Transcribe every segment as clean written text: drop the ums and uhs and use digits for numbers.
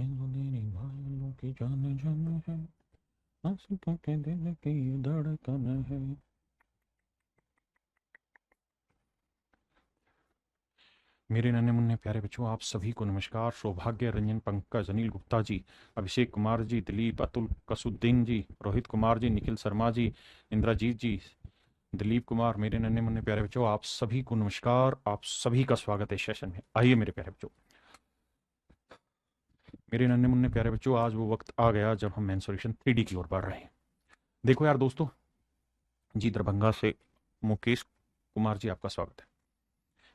तेरी भाइयों की जान जान है, आंसू के दिल की धड़कन है। मेरे नन्हे मुन्ने प्यारे बच्चों, आप सभी को नमस्कार। सौभाग्य रंजन, पंकज, अनिल गुप्ता जी, अभिषेक कुमार जी, दिलीप, अतुल कसुद्दीन जी, रोहित कुमार जी, निखिल शर्मा जी, इंद्रजीत जी, दिलीप कुमार, मेरे नन्हे मुन्ने प्यारे बच्चों, आप सभी को नमस्कार। आप सभी का स्वागत है सेशन में। आइए मेरे प्यारे बच्चों, मेरे नन्हे मुन्ने प्यारे बच्चों, आज वो वक्त आ गया जब हम मेंसुरेशन 3D की ओर बढ़ रहे हैं। देखो यार दोस्तों जी, दरभंगा से मुकेश कुमार जी, आपका स्वागत है।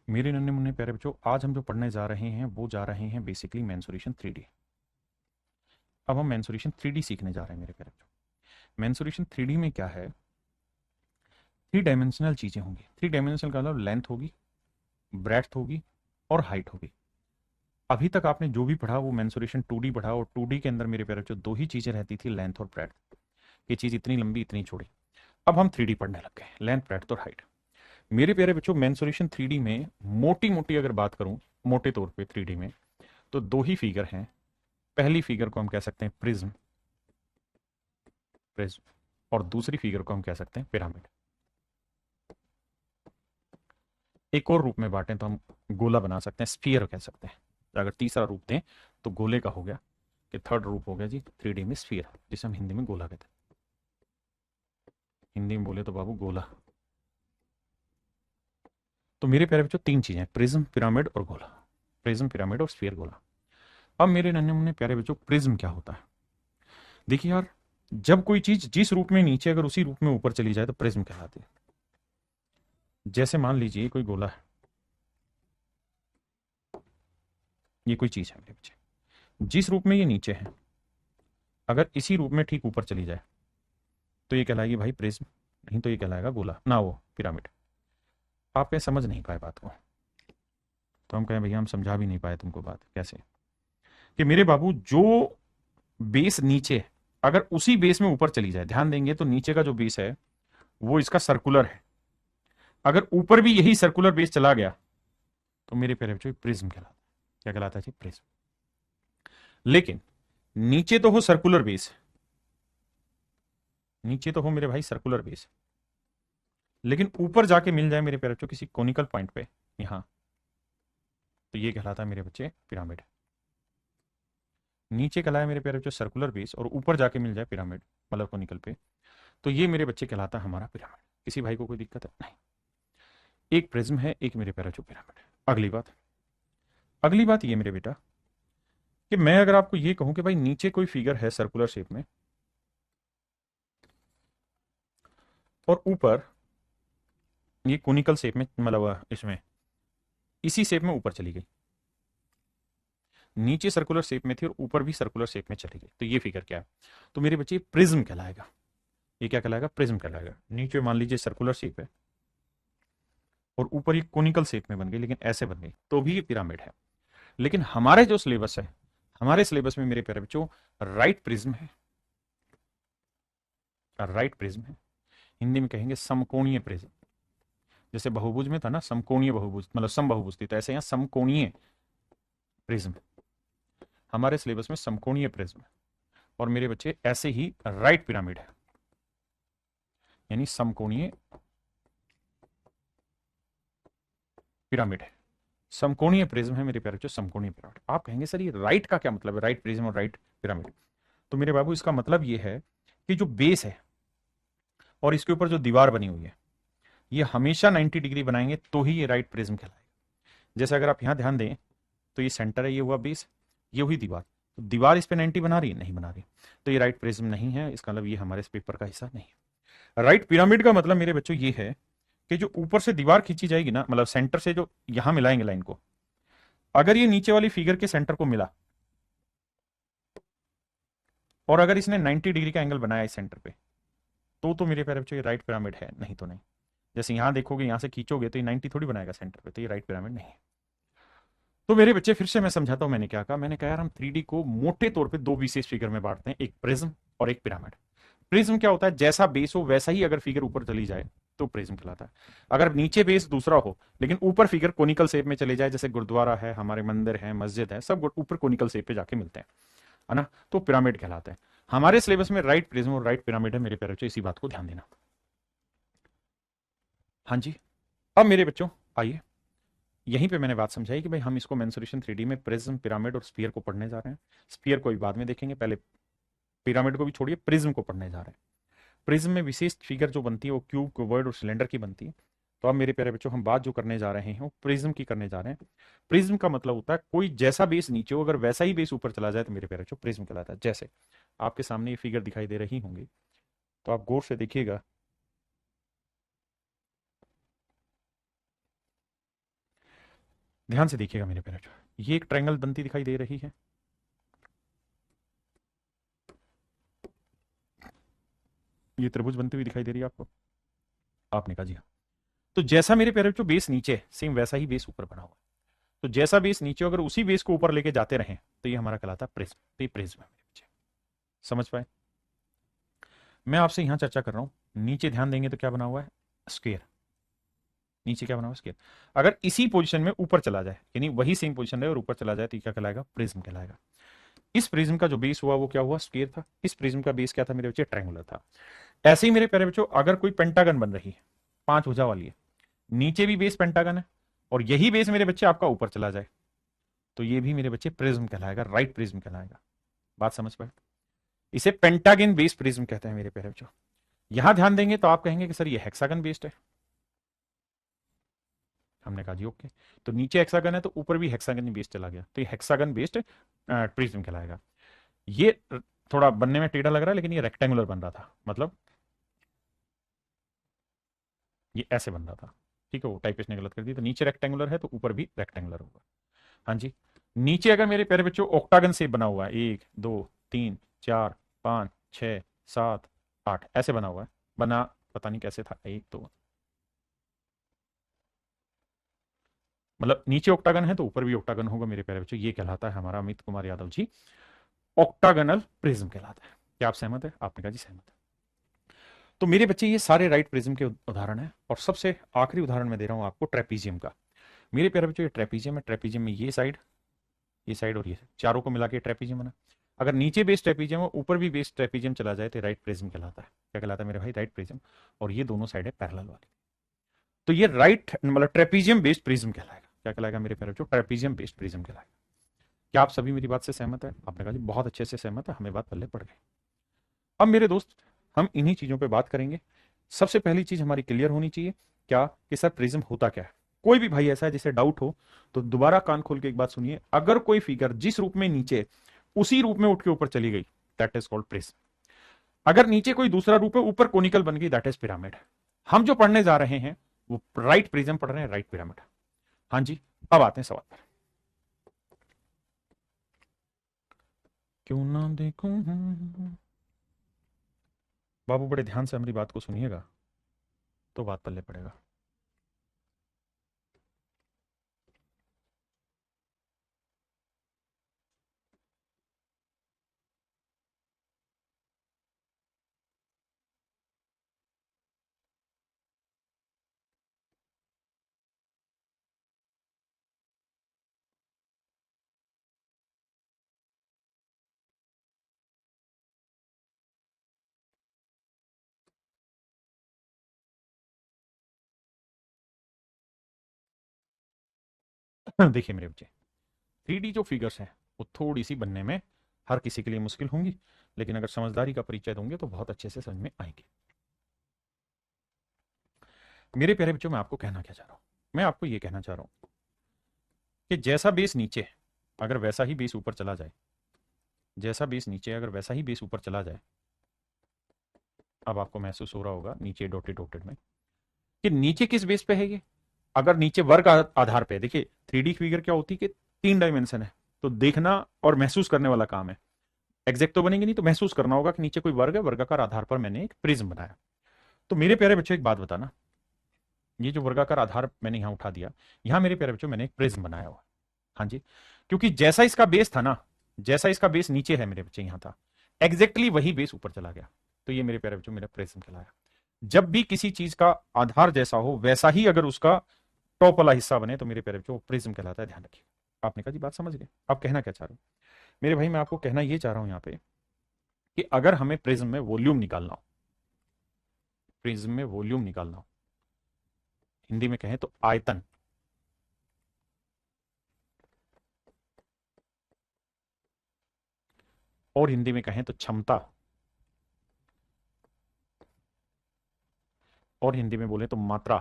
मेरे नन्हे मुन्ने प्यारे बच्चों, आज हम जो पढ़ने जा रहे हैं वो जा रहे हैं बेसिकली मेंसुरेशन 3D। अब हम मेंसुरेशन 3D सीखने जा रहे हैं मेरे प्यारे बच्चों। मेंसुरेशन 3D में क्या है, 3 डायमेंशनल चीजें होंगी। 3 डायमेंशनल का मतलब लेंथ होगी, ब्रेड्थ होगी और हाइट होगी। अभी तक आपने जो भी पढ़ा वो मेंसुरेशन 2D पढ़ा, और 2D के अंदर मेरे प्यारे बच्चों दो ही चीजें रहती थी, लेंथ और ब्रेड्थ। ये चीज इतनी लंबी इतनी छोटी। अब हम 3D पढ़ने लग गए, लेंथ ब्रेड्थ और हाइट। मेरे प्यारे बच्चों, मेंसुरेशन 3D में मोटी मोटी अगर बात करूं, मोटे तौर पे 3D में तो दो ही फिगर हैं। पहली फिगर को हम कह सकते हैं प्रिज्म, प्रिज्म, और दूसरी फिगर को हम कह सकते हैं पिरामिड। एक और रूप में बांटें तो हम गोला बना सकते हैं, स्फीयर कह सकते हैं। अगर तीसरा रूप दें तो गोले का हो गया, कि थर्ड रूप हो गया जी 3D में स्फीयर, जिसे हम हिंदी में गोला कहते हैं। हिंदी में बोले तो बाबू गोला। तो मेरे प्यारे बच्चों तीन चीजें, प्रिज्म, पिरामिड और गोला। प्रिज्म, पिरामिड और स्फीयर, गोला। अब मेरे नन्हे मुन्ने प्यारे बच्चों, प्रिज्म क्या होता है? देखिए यार, जब कोई चीज जिस रूप में नीचे अगर उसी रूप में ऊपर चली जाए तो प्रिज्म कहलाती है। जैसे मान लीजिए कोई गोला है, ये कोई चीज है मेरे बच्चे, जिस रूप में ये नीचे है अगर इसी रूप में ठीक ऊपर चली जाए तो ये कहलाएगी भाई प्रिज्म, नहीं तो ये कहलाएगा गोला, ना वो पिरामिड। आप कहीं समझ नहीं पाए बात को, तो हम कहें भैया हम समझा भी नहीं पाए तुमको बात। कैसे? कि मेरे बाबू जो बेस नीचे अगर उसी बेस में ऊपर चली जाए, ध्यान देंगे तो नीचे का जो बेस है वो इसका सर्कुलर है, अगर ऊपर भी यही सर्कुलर बेस चला गया तो मेरे प्यारे बच्चों प्रिज्म कहलाता है। क्या कहलाता है जी? प्रिज्म। लेकिन नीचे तो हो सर्कुलर बेस, नीचे तो हो मेरे भाई सर्कुलर बेस, लेकिन ऊपर जाके मिल जाए मेरे प्यारे बच्चों किसी कोनिकल पॉइंट पे यहां, तो ये कहलाता है मेरे बच्चे पिरामिड। नीचे कहलाए मेरे प्यारे बच्चों सर्कुलर बेस और ऊपर जाके मिल जाए पिरामिड, मतलब कोनिकल पे, तो ये मेरे बच्चे कहलाता है हमारा पिरामिड। किसी भाई को कोई दिक्कत है? नहीं। एक प्रिज्म है, एक मेरे प्यारे बच्चों पिरामिड है। अगली बात ये मेरे बेटा, कि मैं अगर आपको ये कहूं कि भाई नीचे कोई फिगर है सर्कुलर शेप में और ऊपर ये कोनिकल शेप में, मतलब इसमें इसी शेप में ऊपर चली गई, नीचे सर्कुलर शेप में थी और ऊपर भी सर्कुलर शेप में चली गई, तो ये फिगर क्या है? तो मेरे बच्चे प्रिज्म कहलाएगा। ये क्या कहलाएगा? प्रिज्म कहलाएगा। नीचे मान लीजिए सर्कुलर शेप है और ऊपर ये कोनिकल शेप में बन गई, लेकिन ऐसे बन गई, तो भी ये पिरामिड है। लेकिन हमारे जो सिलेबस है, हमारे सिलेबस में मेरे प्यारे बच्चों राइट प्रिज्म है, राइट प्रिज्म है। हिंदी में कहेंगे समकोणीय प्रिज्म। जैसे बहुभुज में था ना समकोणीय बहुभुज, मतलब सम बहुभुज थी, तो ऐसे यहाँ समकोणीय प्रिज्म। हमारे सिलेबस में समकोणीय प्रिज्म है, और मेरे बच्चे ऐसे ही राइट पिरामिड है, यानी समकोणीय पिरामिड है। समकोणीय प्रिज्म है मेरे प्यारे बच्चों, समकोणीय पिरामिड। आप कहेंगे सर ये राइट का क्या मतलब है, राइट प्रिज्म और राइट पिरामिड? तो मेरे बाबू इसका मतलब ये है कि जो बेस है और इसके ऊपर जो दीवार बनी हुई है ये हमेशा 90 डिग्री बनाएंगे तो ही ये राइट प्रिज्म कहलाएगा। जैसे अगर आप यहां ध्यान दें तो ये सेंटर है, ये हुआ बेस, ये हुई दीवार, तो दीवार इस पे 90 बना रही है? नहीं बना रही, तो ये राइट प्रिज्म नहीं है। इसका मतलब ये हमारे इस पेपर का हिस्सा नहीं है। राइट पिरामिड का मतलब मेरे बच्चों ये है कि जो ऊपर से दीवार खींची जाएगी ना, मतलब सेंटर से जो यहां मिलाएंगे लाइन को, अगर ये नीचे वाली फिगर के सेंटर को मिला और अगर इसने 90 डिग्री का एंगल बनाया इस सेंटर पे, तो मेरे प्यारे बच्चों ये राइट पिरामिड है, नहीं तो नहीं। जैसे यहां देखोगे, यहां से खींचोगे तो ये 90 थोड़ी बनाएगा सेंटर पे, तो ये राइट पिरामिड नहीं है। तो मेरे बच्चे फिर से मैं समझाता हूं मैंने क्या कहा। मैंने कहा यार हम 3D को मोटे तौर पे दो विशेष फिगर में बांटते हैं, एक प्रिज्म और एक पिरामिड। प्रिज्म क्या होता है? जैसा बेस हो वैसा ही अगर फिगर ऊपर चली जाए तो प्रिज्म कहलाता है। अगर नीचे बेस दूसरा हो लेकिन ऊपर फिगर कोनिकल शेप में चले जाए, जैसे गुरुद्वारा है, हमारे मंदिर है, मस्जिद है, सब ऊपर कोनिकल शेप पे जाके मिलते हैं, है ना, तो पिरामिड कहलाता है। हमारे सिलेबस में राइट प्रिज्म और राइट पिरामिड है मेरे प्यारे बच्चों, इसी बात को ध्यान देना। हाँ जी, अब मेरे बच्चों आइए, यहीं पे मैंने बात समझाई कि भाई हम इसको मेंसुरेशन 3D में प्रिज्म, पिरामिड और स्फीयर को पढ़ने जा रहे हैं। स्फीयर को भी बाद में देखेंगे, पहले पिरामिड को भी छोड़िए, प्रिज्म को पढ़ने जा रहे हैं। प्रिज्म में विशेष फिगर जो बनती है वो क्यूब, क्यूबॉइड और सिलेंडर की बनती है। तो अब मेरे प्यारे बच्चों हम बात जो करने जा रहे हैं वो प्रिज्म की करने जा रहे हैं। प्रिज्म का मतलब होता है कोई जैसा बेस नीचे हो अगर वैसा ही बेस ऊपर चला जाए तो मेरे प्यारे बच्चों प्रिज्म कहलाता है। जैसे आपके सामने ये फिगर दिखाई दे रही होंगी, तो आप गौर से देखिएगा, ध्यान से देखिएगा मेरे प्यारे बच्चों, ये एक ट्रायंगल बनती दिखाई दे रही है, ये त्रिभुज बनती हुई दिखाई दे रही है आपको। आपने कहा जी हाँ। तो जैसा मेरे प्यारे बच्चों बेस नीचे सेम वैसा ही बेस ऊपर बना हुआ है। तो जैसा बेस नीचे अगर उसी बेस को ऊपर लेके जाते रहें तो ये हमारा कहलाता है प्रिज्म। तो ये प्रिज्म है मेरे बच्चे, समझ पाए। मैं आपसे यहां चर्चा कर रहा हूं, नीचे ध्यान देंगे तो क्या बना हुआ है, स्क्वायर। नीचे क्या बना हुआ है, स्क्वायर। अगर इसी पोजीशन में ऊपर चला जाए, यानी वही सेम पोजीशन रहे और ऊपर चला जाए तो क्या कहलाएगा, प्रिज्म कहलाएगा। इस प्रिज्म का जो बेस हुआ वो क्या हुआ, स्क्वायर था। इस प्रिज्म का बेस क्या था मेरे बच्चे, ट्रायंगुलर था। ऐसे ही मेरे प्यारे बच्चों अगर कोई पेंटागन बन रही है, 5 भुजा वाली है, नीचे भी बेस पेंटागन है और यही बेस मेरे बच्चे आपका ऊपर चला जाए तो ये भी मेरे बच्चे प्रिज्म कहलाएगा, राइट प्रिज्म कहलाएगा। बात समझ पाए। इसे पेंटागन बेस प्रिज्म कहते हैं मेरे प्यारे बच्चों। यहां ध्यान देंगे तो आप कहेंगे कि सर ये हेक्सागन बेस्ड है। हमने कहा जी ओके, तो नीचे हेक्सागन है तो ऊपर भी हेक्सागन बेस्ड चला गया, तो ये हेक्सागन बेस्ड प्रिज्म कहलाएगा। ये थोड़ा बनने में टेढ़ा लग रहा है लेकिन ये रेक्टेंगुलर बन रहा था, मतलब ये ऐसे बन रहा था, ठीक है, वो टाइपिस्ट ने गलत कर दी। तो नीचे रेक्टेंगुलर है तो ऊपर भी रेक्टेंगुलर होगा। हाँ जी, नीचे अगर मेरे प्यारे बच्चों ऑक्टागन से बना हुआ है, 1 2 3 4 5 6 7 8 ऐसे बना हुआ है, बना पता नहीं कैसे था, एक तो मतलब नीचे ऑक्टागन है तो ऊपर भी ऑक्टागन होगा मेरे प्यारे बच्चों। ये कहलाता है हमारा अमित कुमार यादव जी ऑक्टागनल प्रिज्म कहलाता है। क्या आप सहमत है, आपने कहा जी सहमत है। तो मेरे बच्चे ये सारे राइट प्रिज्म के उदाहरण है और सबसे आखिरी उदाहरण मैं दे रहा हूं आपको ट्रेपीजियम का। मेरे प्यारे बच्चों ये ट्रेपीजियम है, ट्रेपीजियम में ये साइड और ये चारों को मिला के ट्रेपीजियम बना। अगर नीचे बेस ट्रेपीजियम और ऊपर भी बेस ट्रेपीजियम चला जाए तो राइट प्रिज्म कहलाता है। क्या कहलाता है मेरे भाई, राइट प्रिज्म। और ये दोनों साइड है पैरेलल वाली, तो ये राइट मतलब ट्रेपीजियम बेस्ड प्रिज्म कहलाएगा। क्या कहलाएगा मेरे प्यारे बच्चों, ट्रेपीजियम बेस्ड प्रिज्म कहलाएगा। क्या आप सभी मेरी बात से सहमत है, आपने कहा जी बहुत अच्छे से सहमत है, हमें बात पल्ले पड़ गई। अब मेरे दोस्त हम इन्हीं चीजों पे बात करेंगे। सबसे पहली चीज हमारी क्लियर होनी चाहिए क्या, कि सर प्रिज्म होता क्या है। कोई भी भाई ऐसा है जिसे डाउट हो तो दोबारा कान खोल के एक बात सुनिए, अगर कोई फिगर जिस रूप में नीचे उसी रूप में उठ के ऊपर चली गई दैट इज कॉल्ड प्रिज्म। अगर नीचे कोई दूसरा रूप है ऊपर कोनिकल बन गई दैट इज पिरामिड। हम जो पढ़ने जा रहे हैं वो राइट प्रिज्म पढ़ रहे हैं, राइट पिरामिड। हाँ जी, अब आते हैं सवाल पर। क्यों ना देखूं, बाबू बड़े ध्यान से हमारी बात को सुनिएगा तो बात पल्ले पड़ेगा। देखिए मेरे बच्चे, 3D जो फिगर्स हैं वो थोड़ी सी बनने में हर किसी के लिए मुश्किल होंगी, लेकिन अगर समझदारी का परिचय दोगे तो बहुत अच्छे से समझ में आएंगे। मेरे प्यारे बच्चों मैं आपको कहना क्या चाह रहा हूं, मैं आपको ये कहना चाह रहा हूं कि जैसा बेस नीचे अगर वैसा ही बेस ऊपर चला जाए, जैसा बेस नीचे अगर वैसा ही बेस ऊपर चला जाए, अब आपको महसूस हो रहा होगा नीचे डॉटेड डॉटेड में कि नीचे किस बेस पे है ये। अगर नीचे वर्ग आधार पे, देखिए 3D फिगर क्या होती है कि 3 डायमेंशन है, तो देखना और महसूस करने वाला काम है। एग्जैक्ट तो बनेंगे नहीं, तो महसूस करना होगा कि नीचे कोई वर्ग है, वर्गाकार आधार पर मैंने एक प्रिज्म बनाया। तो मेरे प्यारे बच्चों एक बात बताना, ये जो वर्गाकार आधार मैंने यहां उठा दिया, यहां मेरे प्यारे बच्चों मैंने एक प्रिज्म बनाया हुआ। हाँ जी, क्योंकि जैसा इसका बेस था ना, जैसा इसका बेस नीचे है मेरे बच्चे यहां था, एग्जैक्टली वही बेस ऊपर चला गया, तो ये मेरे प्यारे बच्चों मेरा प्रिज्म कहलाया। जब भी किसी चीज का आधार जैसा हो वैसा ही अगर उसका टॉप वाला हिस्सा बने तो मेरे प्यारे बच्चों प्रिज्म कहलाता है, ध्यान रखिए। आपने कहा जी बात समझ गए, आप कहना क्या चाह रहे हो मेरे भाई? मैं आपको कहना ये चाह रहा हूं यहाँ पे कि अगर हमें प्रिज्म में वॉल्यूम निकालना हो, प्रिज्म में वॉल्यूम निकालना हो, हिंदी में कहें तो आयतन, और हिंदी में कहें तो क्षमता, और हिंदी में बोले तो मात्रा,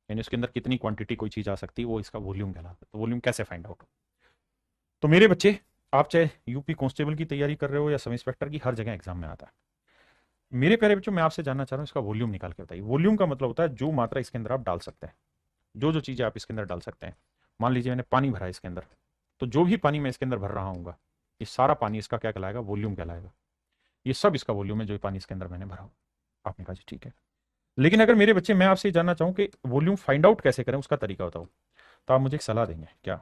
यानी उसके अंदर कितनी क्वांटिटी कोई चीज आ सकती है, वो इसका वॉल्यूम कहलाता है। तो वॉल्यूम कैसे फाइंड आउट हो? तो मेरे बच्चे, आप चाहे यूपी कांस्टेबल की तैयारी कर रहे हो या सब इंस्पेक्टर की, हर जगह एग्जाम में आता है। मेरे प्यारे बच्चों, मैं आपसे जानना चाह रहा हूं इसका वॉल्यूम निकाल के बताइए। वॉल्यूम का मतलब होता है जो मात्रा इसके अंदर आप डाल सकते हैं, जो जो चीजें आप इसके अंदर डाल सकते हैं। मान लीजिए मैंने पानी भरा है इसके अंदर, तो जो भी पानी मैं इसके अंदर भर रहा हूँ, ये सारा पानी इसका क्या कहलाएगा? वॉल्यूम कहलाएगा। ये सब इसका वॉल्यूम है, जो पानी इसके अंदर मैंने भरा हो। आपने कहा जी ठीक है। लेकिन अगर मेरे बच्चे, मैं आपसे ये जानना चाहूं कि वॉल्यूम फाइंड आउट कैसे करें, उसका तरीका बताओ, तो आप मुझे एक सलाह देंगे क्या?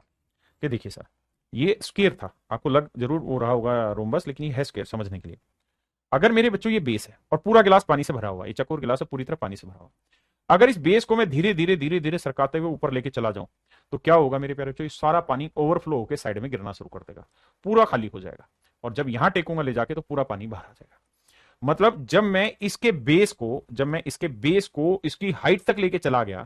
कि देखिए सर, ये स्क्वायर था, आपको लग जरूर वो रहा होगा रोम्बस, लेकिन ये है स्क्वायर समझने के लिए। अगर मेरे बच्चों ये बेस है और पूरा गिलास पानी से भरा हुआ है, ये चकोर गिलास है पूरी तरह पानी से भरा हुआ, अगर इस बेस को मैं धीरे धीरे धीरे धीरे सरकाते हुए ऊपर लेके चला जाऊं, तो क्या होगा मेरे प्यारे बच्चों? ये सारा पानी ओवरफ्लो होकर साइड में गिरना शुरू कर देगा, पूरा खाली हो जाएगा। और जब यहां टेकूंगा ले जाके, तो पूरा पानी बाहर आ जाएगा। मतलब जब मैं इसके बेस को इसकी हाइट तक लेके चला गया,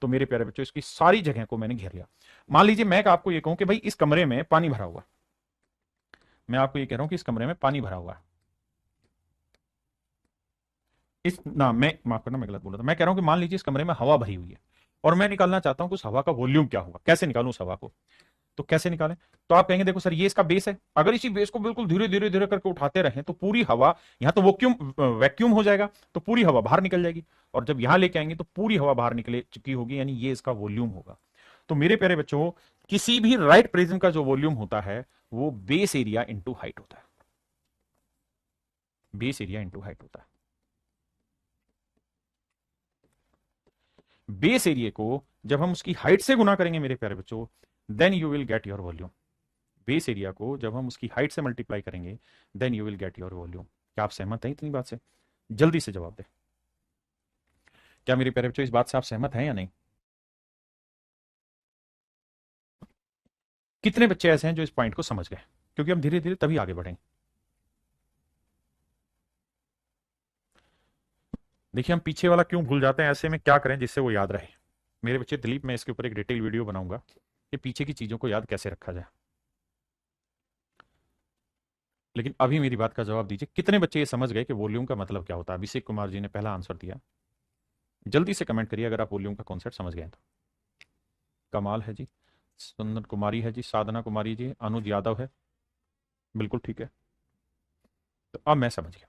तो मेरे प्यारे बच्चों इसकी सारी जगह को मैंने घेर लिया। मान लीजिए मैं आपको ये कहूं कि भाई इस कमरे में पानी भरा हुआ, मैं आपको ये कह रहा हूं कि इस कमरे में पानी भरा हुआ है। इस ना मैं माफ करना, मैं गलत बोला था। मैं कह रहा हूं कि मान लीजिए इस कमरे में हवा भरी हुई है, और मैं निकालना चाहता हूं कि उस हवा का वॉल्यूम क्या होगा, कैसे निकालूं उस हवा को? तो कैसे निकालें? तो आप कहेंगे देखो सर, ये इसका बेस है, अगर इसी बेस को बिल्कुल धीरे धीरे धीरे करके उठाते रहें, तो पूरी हवा यहां तो वैक्यूम वैक्यूम हो जाएगा, तो पूरी हवा बाहर निकल जाएगी। और जब यहां लेके आएंगे तो पूरी हवा बाहर निकले चुकी होगी, यानी ये इसका वॉल्यूम होगा। तो मेरे प्यारे बच्चों, किसी भी राइट प्रिज्म का जो वॉल्यूम होता है, वो बेस एरिया इंटू हाइट होता है। बेस एरिया इंटू हाइट होता है। बेस एरिया को जब हम उसकी हाइट से गुना करेंगे मेरे प्यारे बच्चों, then you will get your volume. Base area को जब हम उसकी हाइट से मल्टीप्लाई करेंगे, then you will get your volume. क्या आप सहमत हैं इतनी बात से? जल्दी से जवाब दें। क्या मेरे प्यारे बच्चों इस बात से आप सहमत हैं या नहीं? कितने बच्चे ऐसे हैं जो इस पॉइंट को समझ गए? क्योंकि हम धीरे धीरे तभी आगे बढ़ेंगे। देखिए, हम पीछे वाला क्यों भूल जाते हैं, ऐसे में क्या करें जिससे वो याद रहे? मेरे बच्चे दिलीप, मैं इसके ऊपर एक डिटेल वीडियो बनाऊंगा कि पीछे की चीजों को याद कैसे रखा जाए। लेकिन अभी मेरी बात का जवाब दीजिए, कितने बच्चे ये समझ गए कि वॉल्यूम का मतलब क्या होता है? अभिषेक कुमार जी ने पहला आंसर दिया। जल्दी से कमेंट करिए अगर आप वॉल्यूम का कॉन्सेप्ट समझ गए तो। कमाल है जी। सुंदर कुमारी है जी, साधना कुमारी जी, अनुज यादव है। बिल्कुल ठीक है। तो अब मैं समझ गया।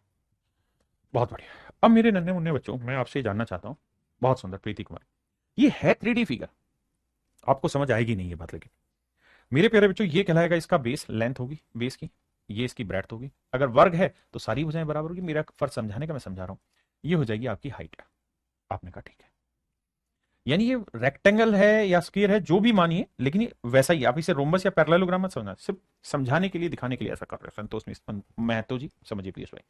बहुत बढ़िया। अब मेरे नन्हे मुन्ने बच्चों, मैं आपसे जानना चाहता हूँ, बहुत सुंदर प्रीति कुमार, ये है 3D फिगर, आपको समझ आएगी नहीं ये बात, लेकिन मेरे प्यारे बच्चों ये कहलाएगा इसका बेस, लेंथ होगी बेस की, ये इसकी ब्रेड्थ होगी। अगर वर्ग है तो सारी भुजाएं बराबर होगी। मेरा फर्ज समझाने का मैं समझा रहा हूं। ये हो जाएगी आपकी हाइट। आपने कहा ठीक है, यानी ये रेक्टेंगल है या स्क्वायर है जो भी मानिए, लेकिन ये वैसा ही। आप इसे रोम्बस या पैरेललोग्राम मत समझना, सिर्फ समझाने के लिए, दिखाने के लिए ऐसा कर रहे हैं संतोष मिश्र महतो जी, समझिए प्लीज भाई।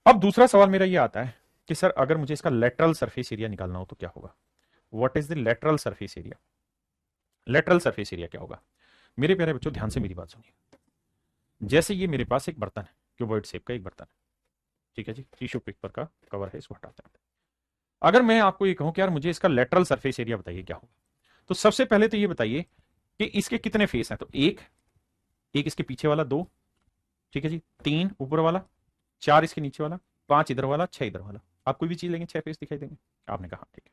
अब दूसरा सवाल मेरा ये आता है कि सर अगर मुझे इसका लेटरल सरफेस एरिया निकालना हो तो क्या होगा? What is the lateral surface area? Lateral surface area क्या होगा? मेरे प्यारे बच्चों ध्यान से मेरी बात सुनिए। जैसे ये मेरे पास एक बर्तन है, क्यूबॉइड शेप का एक बर्तन है, ठीक है जी, टिश्यू पेपर का कवर है, इसको हटाते हैं। अगर मैं आपको ये कहूं कि यार मुझे इसका लेटरल सरफेस एरिया बताइए क्या होगा, तो सबसे पहले तो ये बताइए कि इसके कितने फेस हैं। तो एक, एक इसके पीछे वाला, दो, ठीक है जी, तीन ऊपर वाला, चार इसके नीचे वाला, पांच इधर वाला, छह इधर वाला। आप कोई भी चीज लेंगे छह फेस दिखाई देंगे। आपने कहा ठीक है।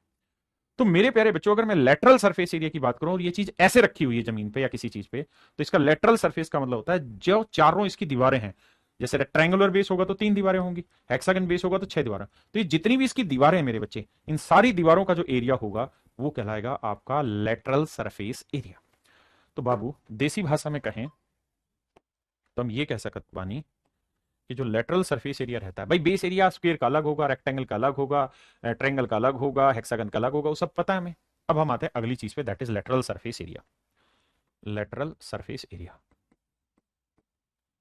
तो मेरे प्यारे बच्चों, अगर मैं लेटरल सरफेस एरिया की बात करूं और ये चीज ऐसे रखी हुई है जमीन पे या किसी चीज पे, तो इसका लेटरल सरफेस का मतलब होता है जो चारों इसकी दीवारें हैं, जैसे रेक्टेंगुलर बेस होगा तो तीन दीवारें होंगी, हेक्सागन बेस होगा तो छह दीवारें। तो ये जितनी भी इसकी दीवारें हैं मेरे बच्चे, इन सारी दीवारों का जो एरिया होगा, वो कहलाएगा आपका लेटरल सरफेस एरिया। तो बाबू देसी भाषा में कहें तो हम ये कह सकते बानी कि जो लेटरल सरफेस एरिया रहता है, भाई बेस एरिया स्क्वायर का अलग होगा, रेक्टेंगल का अलग होगा, ट्रायंगल का अलग होगा, हेक्सागन का अलग होगा, वो सब पता है हमें। अब हम आते हैं अगली चीज पे, that is lateral surface area. Lateral surface area,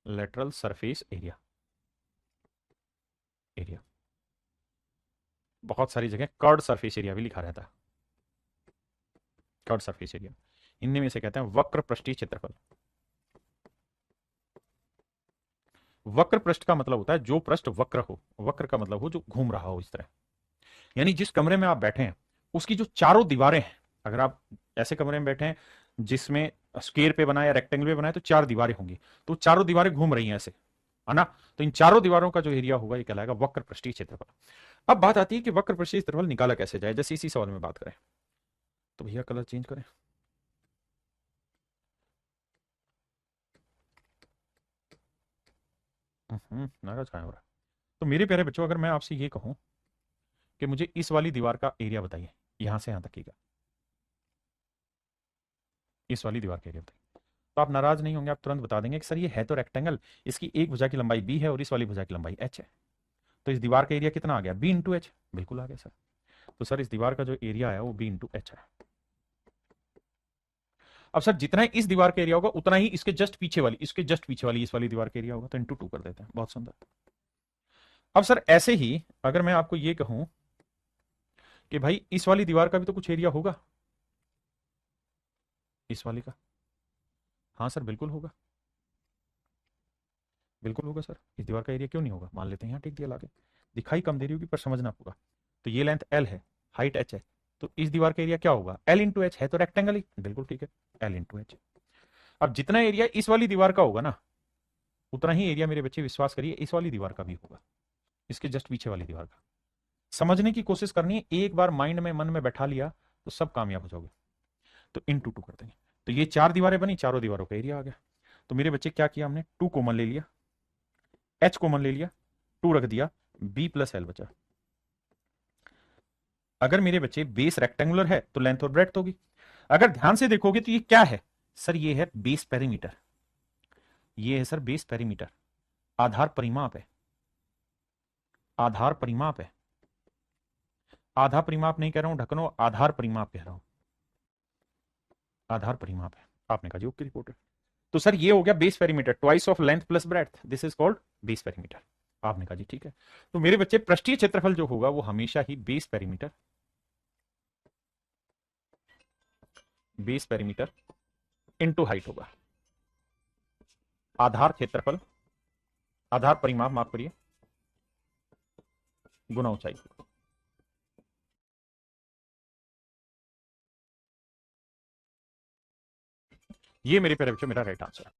lateral surface area, area बहुत सारी जगह कर्ड सरफेस एरिया भी लिखा रहता है। कर्ड सरफेस एरिया हिंदी में इसे कहते हैं वक्र पृष्ठीय क्षेत्रफल। वक्र पृष्ठ का मतलब होता है जो पृष्ठ वक्र हो, वक्र का मतलब हो जो घूम रहा हो इस तरह। यानी जिस कमरे में आप बैठे हैं उसकी जो चारों दीवारें हैं, अगर आप ऐसे कमरे में बैठे हैं जिसमें स्क्वायर पे बना या रेक्टेंगल पे बना है तो चार दीवारें होंगी, तो चारों दीवारें घूम रही हैं ऐसे, है ना। तो इन चारों दीवारों का जो एरिया होगा ये कहलाएगा वक्र पृष्ठीय क्षेत्रफल। अब बात आती है कि वक्र पृष्ठीय क्षेत्रफल निकाला कैसे जाए, जैसे इसी सवाल में बात करें तो भैया कलर चेंज करें। नाराज कहाँ हो रहा है। तो मेरे प्यारे बच्चों अगर मैं आपसे ये कहूं कि मुझे इस वाली दीवार का एरिया बताइए, यहां से यहां तक की का, इस वाली दीवार का एरिया बताइए, तो आप नाराज नहीं होंगे, आप तुरंत बता देंगे कि सर ये है तो रेक्टेंगल, इसकी एक भुजा की लंबाई बी है और इस वाली भुजा की लंबाई एच है, तो इस दीवार का एरिया कितना आ गया, बी इंटू एच। बिल्कुल आ गया सर। तो सर इस दीवार का जो एरिया है वो बी इंटू एच है। अब सर जितना ही इस दीवार का एरिया होगा उतना ही इसके जस्ट पीछे वाली, इसके जस्ट पीछे वाली इस वाली दीवार का एरिया होगा, तो इंटू टू कर देते हैं। बहुत सुंदर। अब सर ऐसे ही अगर मैं आपको ये कहूं कि भाई इस वाली दीवार का भी तो कुछ एरिया होगा, इस वाली का। हाँ सर बिल्कुल होगा, बिल्कुल होगा सर। इस दीवार का एरिया क्यों नहीं होगा, मान लेते हैं यहाँ टिक दिया लाके। दिखाई कम दे रही होगी पर समझना पूरा। तो ये लेंथ एल है, हाइट एच है, तो इस दीवार का एरिया क्या होगा, एल इंटू एच है तो रेक्टेंगल ही, बिल्कुल ठीक है, एल इंटू एच। अब जितना एरिया इस वाली दीवार का होगा ना उतना ही एरिया मेरे बच्चे विश्वास करिए इस वाली दीवार का भी होगा, इसके जस्ट पीछे वाली दीवार का। समझने की कोशिश करनी है, एक बार माइंड में मन में बैठा लिया तो सब कामयाब हो जाओगे। तो इन टू टू कर देंगे, तो ये चार दीवारें बनी, चारों दीवारों का एरिया आ गया। तो मेरे बच्चे क्या किया हमने, टू कॉमन ले लिया, एच कॉमन ले लिया, टू रख दिया, बी प्लस एल बचा। अगर मेरे बच्चे बेस रेक्टेंगुलर है तो लेंथ और ब्रेड्थ होगी। अगर ध्यान से देखोगे तो ये क्या है सर, ये है बेस पेरीमीटर, ये है सर बेस पेरीमीटर, आधार परिमाप है, आधार परिमाप है। आधा परिमाप नहीं कह रहा हूं ढकनो, आधार परिमाप कह रहा हूं, आधार परिमाप है। आपने कहा जी ओके रिपोर्टर। तो सर ये हो गया base perimeter, twice of length plus breadth, this is called base perimeter. आपने कहा जी ठीक है। तो मेरे बच्चे पृष्ठीय क्षेत्रफल जो होगा वो हमेशा ही base perimeter, base perimeter into height होगा। आधार क्षेत्रफल, आधार परिमाप माफ करिए, गुना ऊंचाई। ये मेरे प्यारे बच्चों मेरा राइट आंसर है।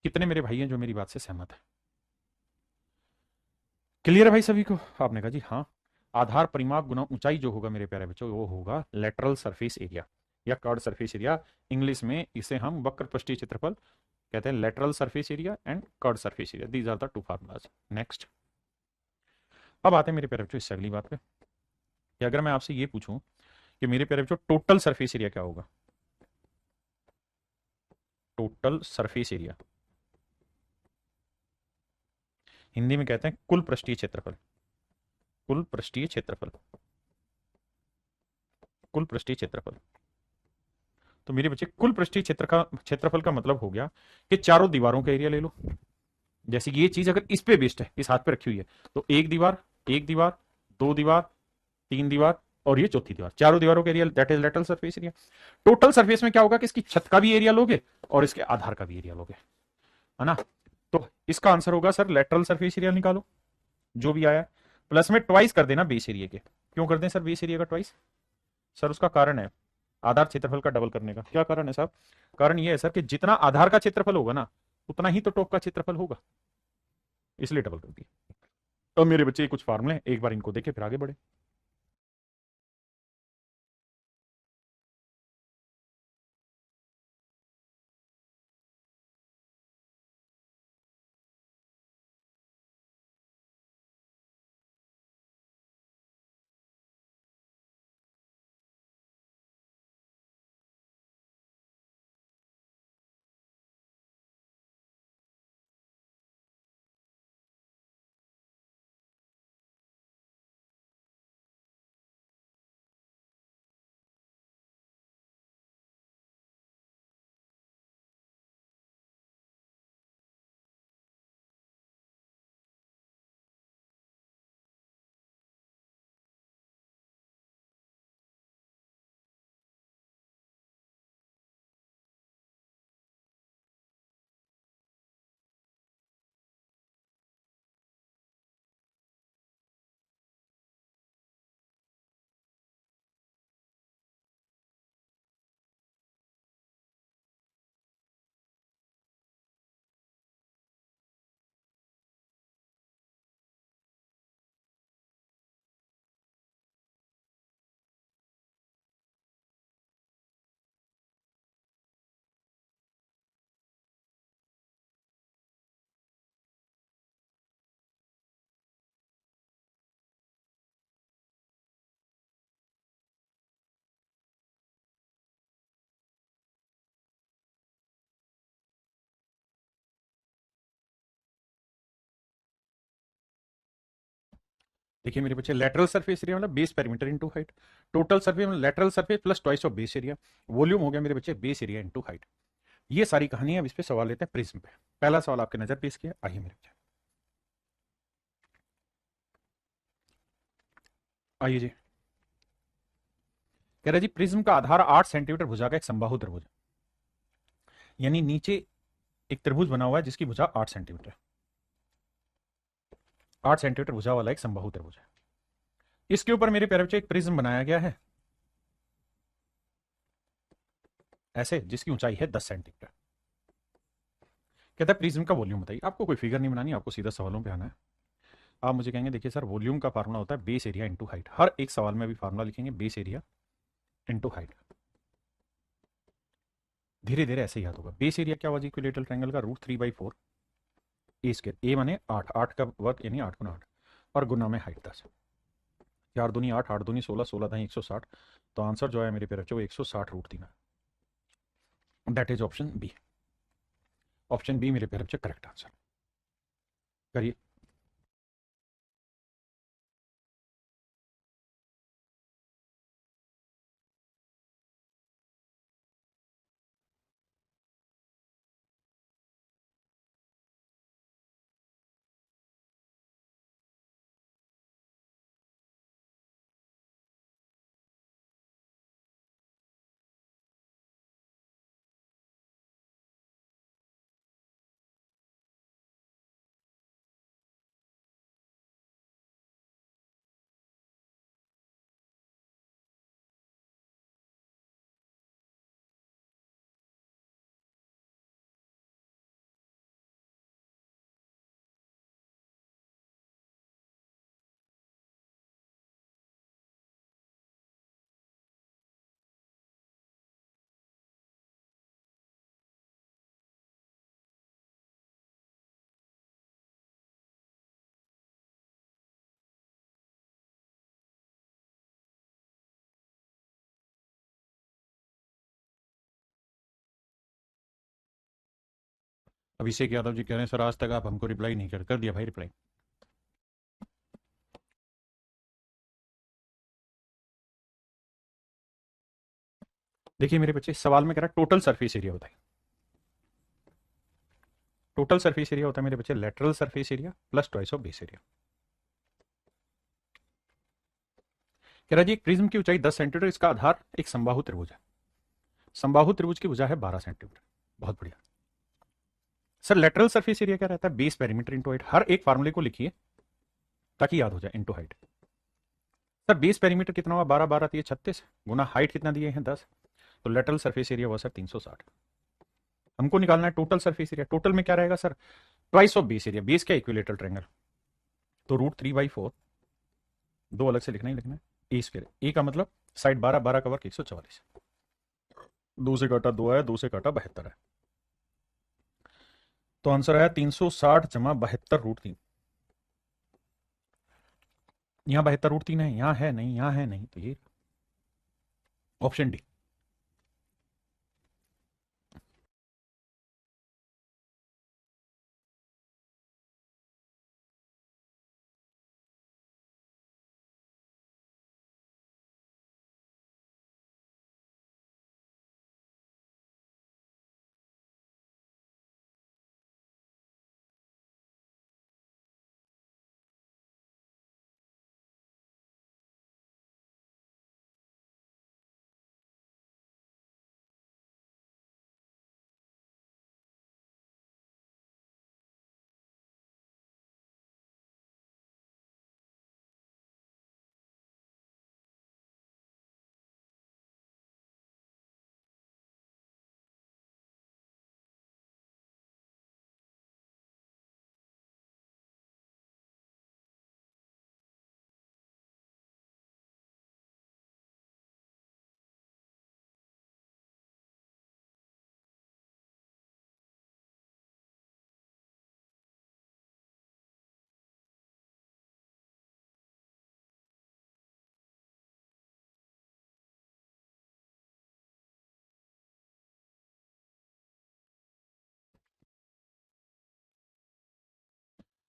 कितने मेरे भाई हैं जो मेरी बात से सहमत है, क्लियर है भाई सभी को। आपने कहा जी हाँ। आधार परिमाप गुना ऊंचाई जो होगा मेरे प्यारे बच्चों वो होगा लेटरल सरफेस एरिया या कर्ड सरफेस एरिया। इंग्लिश में इसे हम वक्र पृष्ठीय क्षेत्रफल कहते हैं, lateral surface area and curved surface area, these are the two formulas. Next, अब आते हैं मेरे प्यारे बच्चों इससे अगली बात पे कि अगर मैं आपसे ये पूछूं कि मेरे प्यारे बच्चों टोटल सरफेस एरिया क्या होगा, टोटल सरफेस एरिया हिंदी में कहते हैं कुल पृष्ठीय क्षेत्रफल, कुल पृष्ठीय क्षेत्रफल, कुल पृष्ठीय क्षेत्रफल। तो मेरे बच्चे कुल पृष्ठीय क्षेत्रफल का मतलब हो गया कि चारों दीवारों का एरिया ले लो। जैसे कि ये चीज अगर इस पे बेस्ड है, इस हाथ पे रखी हुई है, तो एक दीवार, एक दीवार, दो दीवार, तीन दीवार और ये चौथी दीवार, चारों दीवारों का area that is lateral surface area. Total surface में क्या होगा कि इसकी छत का भी एरिया लोगे और इसके आधार का भी एरिया लोगे, है ना। तो इसका आंसर होगा सर लेटरल सरफेस एरिया निकालो जो भी आया, प्लस में ट्वाइस कर देना बेस एरिया के। क्यों कर दें सर बेस एरिया का ट्वाइस, सर उसका कारण है आधार क्षेत्रफल का डबल करने का। क्या कारण है साहब, कारण ये है सर कि जितना आधार का क्षेत्रफल होगा ना उतना ही तो टॉप का क्षेत्रफल होगा, इसलिए डबल कर दिया। अब मेरे बच्चे कुछ फार्मूले एक बार इनको देखे फिर आगे बढ़े। देखिए मेरे बच्चे, लेटरल सरफेस एरिया मतलब base perimeter into height, total surface मतलब lateral surface plus twice of base area, volume हो गया मेरे बच्चे बेस एरिया इनटू हाइट। ये सारी कहानी, अब इस पे सवाल लेते हैं प्रिज्म पे। पहला सवाल आपके नजर पेश किया, आइए मेरे बच्चे, आइए जी। कह रहा जी प्रिज्म का आधार 8 सेंटीमीटर भुजा का एक समबाहु त्रिभुज है, यानी नीचे एक त्रिभुज बना हुआ है जिसकी भुजा 8 सेंटीमीटर, 8 सेंटीमीटर भुजा वाला एक समबाहु त्रिभुज है। इसके ऊपर मेरे प्यारे बच्चे एक प्रिज्म बनाया गया है ऐसे, जिसकी ऊंचाई है 10 सेंटीमीटर। कहता है प्रिज्म का वॉल्यूम बताइए। आपको कोई फिगर नहीं बनानी, आपको सीधा सवालों पे आना है। आप मुझे कहेंगे देखिए सर वॉल्यूम का फार्मूला होता है बेस एरिया इंटू हाइट, हर एक सवाल में भी फार्मूला लिखेंगे बेस एरिया इंटू हाइट। धीरे धीरे ऐसे याद होगा। बेस एरिया क्या हुआ जी, इक्विलेटरल ट्रायंगल का √3/4 ए स्क्वायर, ए माने 8, 8 का वर्ग यानी 8 गुना 8, और गुना में हाइट 10। 4 दूनी 8, 8 दूनी 16, 16 दाई 160। तो आंसर जो है मेरे पे बच्चों वो 160√3 है। That is option B. Option B मेरे पे बच्चे करेक्ट आंसर। करिए। अभिषेक यादव जी कह रहे हैं सर आज तक आप हमको रिप्लाई नहीं कर दिया भाई रिप्लाई। देखिए मेरे बच्चे, सवाल में कह रहा है टोटल सरफेस एरिया बताइए। टोटल सरफेस एरिया होता है मेरे बच्चे lateral surface area plus twice of base area. कह रहा जी एक प्रिज्म की ऊंचाई 10 सेंटीमीटर, इसका आधार एक समबाहु त्रिभुज है, समबाहु त्रिभुज की भुजा है 12 सेंटीमीटर। बहुत बढ़िया। सर लेटरल सरफेस एरिया क्या रहता है, बेस पेरीमीटर इंटू हाइट। हर एक फार्मूले को लिखिए ताकि याद हो जाए, into height. Sir base perimeter कितना हुआ, 12 12 दिए 36, गुना हाइट कितना दिए हैं 10, तो लेटरल सरफेस एरिया हुआ सर 360। हमको निकालना है टोटल सरफेस एरिया। टोटल में क्या रहेगा sir, twice of base area. Base क्या, इक्विलेटरल ट्रायंगल, तो √3/4, दो अलग से लिखना ही लिखना है, ए स्क्वायर। ए का मतलब साइड 12, 12 का वर्ग 144, दो से काटा 2 आया, 2 से काटा 72 है, तो आंसर आया 360 जमा 72√3। यहां 72√3 है, यहां है नहीं, यहां है नहीं, तो ये ऑप्शन डी।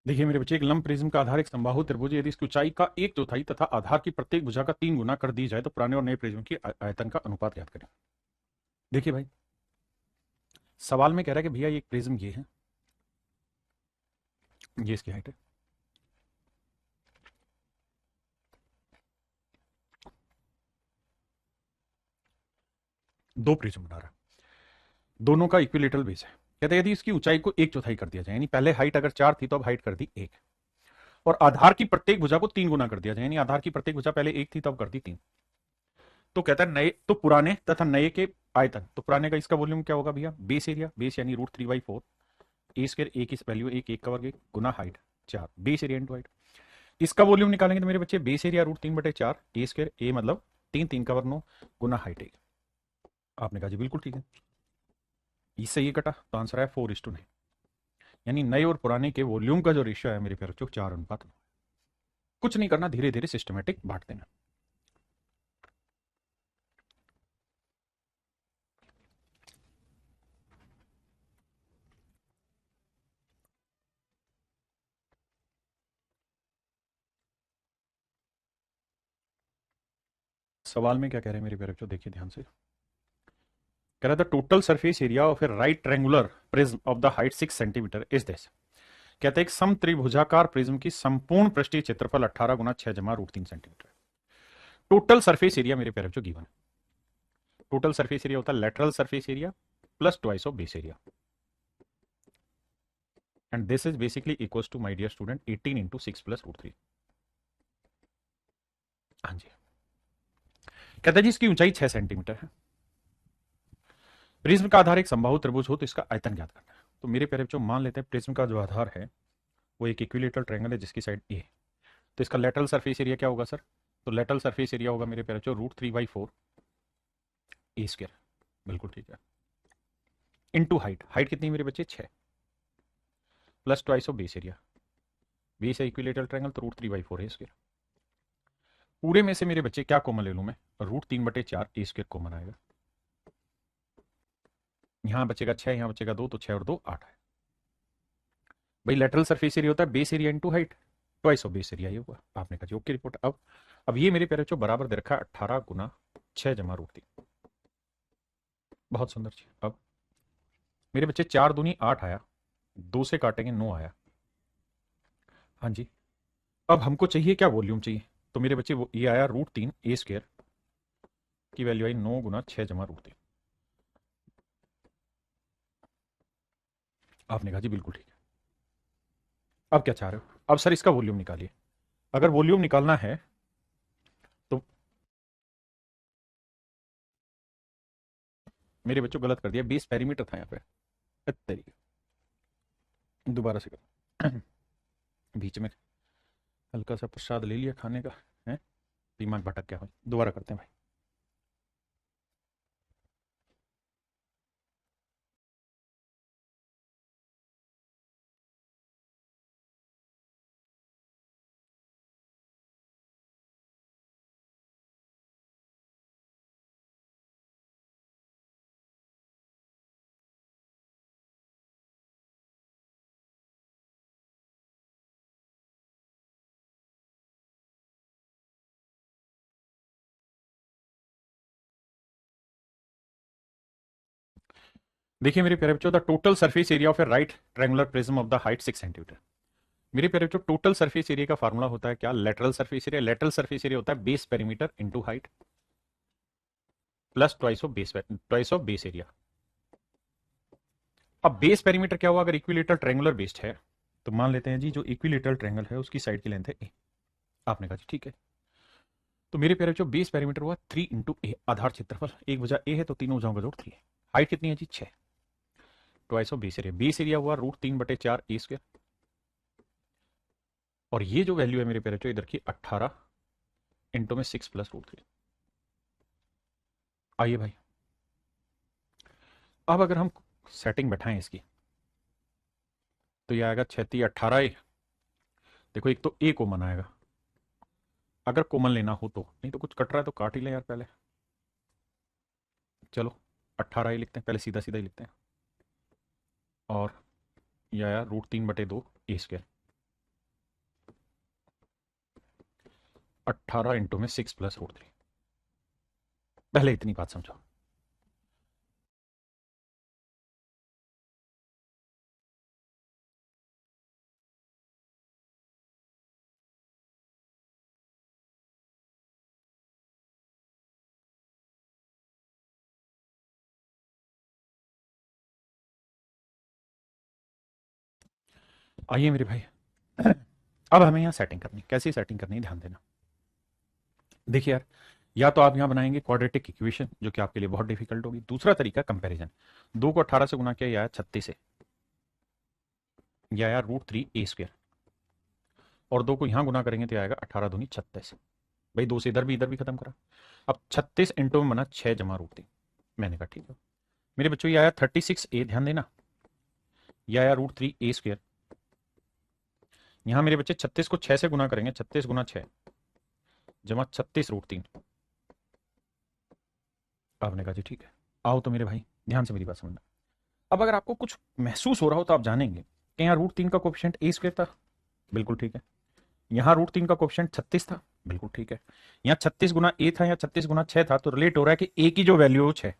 देखिए मेरे बच्चे, एक लंब प्रिज्म का आधार एक समबाहु त्रिभुज है। यदि इसकी ऊंचाई का एक चौथाई तथा आधार की प्रत्येक भुजा का 3 गुना कर दी जाए तो पुराने और नए प्रिज्म की आयतन का अनुपात ज्ञात करें। देखिए भाई, सवाल में कह रहा है कि भैया ये एक प्रिज्म ये है, ये इसकी हाइट है, दो प्रिज्म बना रहा है, दोनों का इक्विलेटरल बेस है। कहते हैं यदि इसकी ऊंचाई को एक चौथाई कर दिया जाए, यानी पहले हाइट अगर 4 थी तो अब हाइट कर दी 1, और आधार की प्रत्येक भुजा को 3 गुना कर दिया जाए, यानी आधार की प्रत्येक भुजा पहले 1 थी तो अब कर दी 3, तो कहता है नए तो पुराने तथा नए के आयतन। तो पुराने का इसका वॉल्यूम क्या होगा भैया, बेस एरिया, बेस यानी √3/4 ए स्क्वायर, ए की वैल्यू 1, 1 का वर्ग 1 गुना height 4, base area into height. इसका वॉल्यूम निकालेंगे तो मेरे बच्चे base area √3/4 a square, a मतलब 3, 3 का वर्ग 9 गुना हाइट 1। आपने कहा जी बिल्कुल ठीक है, इससे ये कटा तो आंसर है 4:9, यानी नए और पुराने के वॉल्यूम का जो रेशियो है मेरे प्यारे बच्चों 4:9। कुछ नहीं करना, धीरे धीरे सिस्टमेटिक बांट देना। सवाल में क्या कह रहे हैं मेरे प्यारे बच्चों, देखिए ध्यान से। कह रहा था total surface area of a right triangular prism of the height 6 centimetre is this. कहते हैं एक सम त्रिभुजाकार प्रिज्म की संपूर्ण पृष्ठीय क्षेत्रफल 18 गुना 6 जमा √3 सेंटीमीटर। टोटल सरफेस एरिया मेरे प्यारे बच्चों गिवन है। टोटल सरफेस एरिया होता है lateral surface area plus twice of base area, and this is basically equals to my dear student 18 into 6 plus √3। हाँ जी, कहता है जी इसकी ऊंचाई 6 सेंटीमीटर है, प्रिज्म का आधार एक समबाहु त्रिभुज हो तो इसका आयतन ज्ञात करना है। तो मेरे प्यारे बच्चों मान लेते हैं प्रिज्म का जो आधार है वो एक इक्विलेटरल ट्रायंगल है जिसकी साइड ए है, तो इसका लेटरल सरफेस एरिया क्या होगा सर, तो लेटरल सरफेस एरिया होगा मेरे प्यारे बच्चों √3/4 ए स्क्वायर, बिल्कुल ठीक है, इनटू हाइट, हाइट कितनी मेरे बच्चे 6, plus twice of base area, base है इक्विलेटरल ट्रायंगल तो √3/4 ए स्क्वायर। पूरे में से मेरे बच्चे क्या कॉमन ले लूं मैं, √3/4 ए स्क्वायर कॉमन आएगा, यहां बचेगा 6, यहां बचेगा 2, तो 6 और 2 8 है। भाई लेटरल सरफेस एरिया होता है base area into height, twice of base area ये हुआ। आपने कहा जी ओके रिपोर्ट। अब ये मेरे प्यारे बच्चों बराबर दे रखा है 18 गुना 6 जमा √3। बहुत सुंदर जी। अब मेरे बच्चे 4 दूनी 8 आया, 2 से काटेंगे 9 आया। हाँ जी, अब हमको चाहिए क्या, वॉल्यूम चाहिए, तो मेरे बच्चे वो ये आया √3 ए स्क्वायर की वैल्यू आई 9 गुना 6 जमा √3। आपने कहा जी बिल्कुल ठीक है। अब क्या चाह रहे हो, अब सर इसका वॉल्यूम निकालिए। अगर वॉल्यूम निकालना है तो मेरे बच्चों गलत कर दिया, 20 पेरीमीटर था यहाँ पे, तरीके दोबारा से कर बीच में हल्का सा प्रसाद ले लिया खाने का है, दिमाग भटक गया भाई, दोबारा करते हैं भाई। देखिए मेरे प्यारे बच्चों, the total surface area of a right triangular prism of the height 6 centimetre. मेरे प्यारे बच्चों टोटल सरफेस एरिया का फार्मूला होता है क्या, lateral surface area, lateral surface area होता है base perimeter into height plus twice of base area. अब बेस पेरीमीटर क्या हुआ, अगर इक्विलेटरल ट्रायंगुलर बेस्ड है तो मान लेते हैं जी जो इक्विलेटरल ट्रायंगल है उसकी साइड की लेंथ है ए। आपने कहा जी ठीक है, तो मेरे प्यारे बच्चों बेस पेरीमीटर हुआ 3 इंटू ए, आधार क्षेत्रफल, एक भुजा ए है तो तीनों भुजाओं का जोड़ 3 है, हाइट कितनी है जी 6, ट्वाइस ऑफ बेस एरिया हुआ √3/4 ए स्क्वायर, और ये जो वैल्यू है मेरे प्यारे बच्चों इधर की 18 इंटू में 6 प्लस √3। आइए भाई, अब अगर हम सेटिंग बैठाएं इसकी तो ये आएगा 6×18 ए। देखो एक तो ए कॉमन आएगा, अगर कॉमन लेना हो तो, नहीं तो कुछ कट रहा है तो काट ही ले यार पहले। चलो 18 ए लिखते हैं, पहले सीधा सीधा ही लिखते हैं, और ये आया √3/2 ए स्क्वायर, 18 इंटू में 6 + √3। पहले इतनी बात समझो। आइए मेरे भाई, अब हमें यहाँ सेटिंग करनी, कैसी सेटिंग करनी है ध्यान देना। देखिए यार, या तो आप यहाँ बनाएंगे क्वाड्रेटिक इक्वेशन जो कि आपके लिए बहुत डिफिकल्ट होगी। दूसरा तरीका कंपैरिजन, 2 को 18 से गुना किया या 36 से, या √3a², और 2 को यहाँ गुना करेंगे तो आएगा 18 दूनी 36। भाई 2 से इधर भी खत्म करा। अब 36 इंटू में बना 6 जमा √3। मैंने कहा ठीक है मेरे बच्चों, ये आया 36a, ध्यान देना, ये आया √3a²। यहाँ मेरे बच्चे 36 को 6 से गुना करेंगे, 36 गुना 6 जमा 36 √3। आपने कहा जी ठीक है। आओ तो मेरे भाई ध्यान से मेरी बात समझना। अब अगर आपको कुछ महसूस हो रहा हो तो आप जानेंगे कि यहाँ √3 का कोफिशिएंट a² था, बिल्कुल ठीक है। यहाँ √3 का कोफिशिएंट 36 था, बिल्कुल ठीक है। यहाँ 36 गुना a था, यहाँ 36 गुना 6 था, तो रिलेट हो रहा है कि a की जो वैल्यू है 6।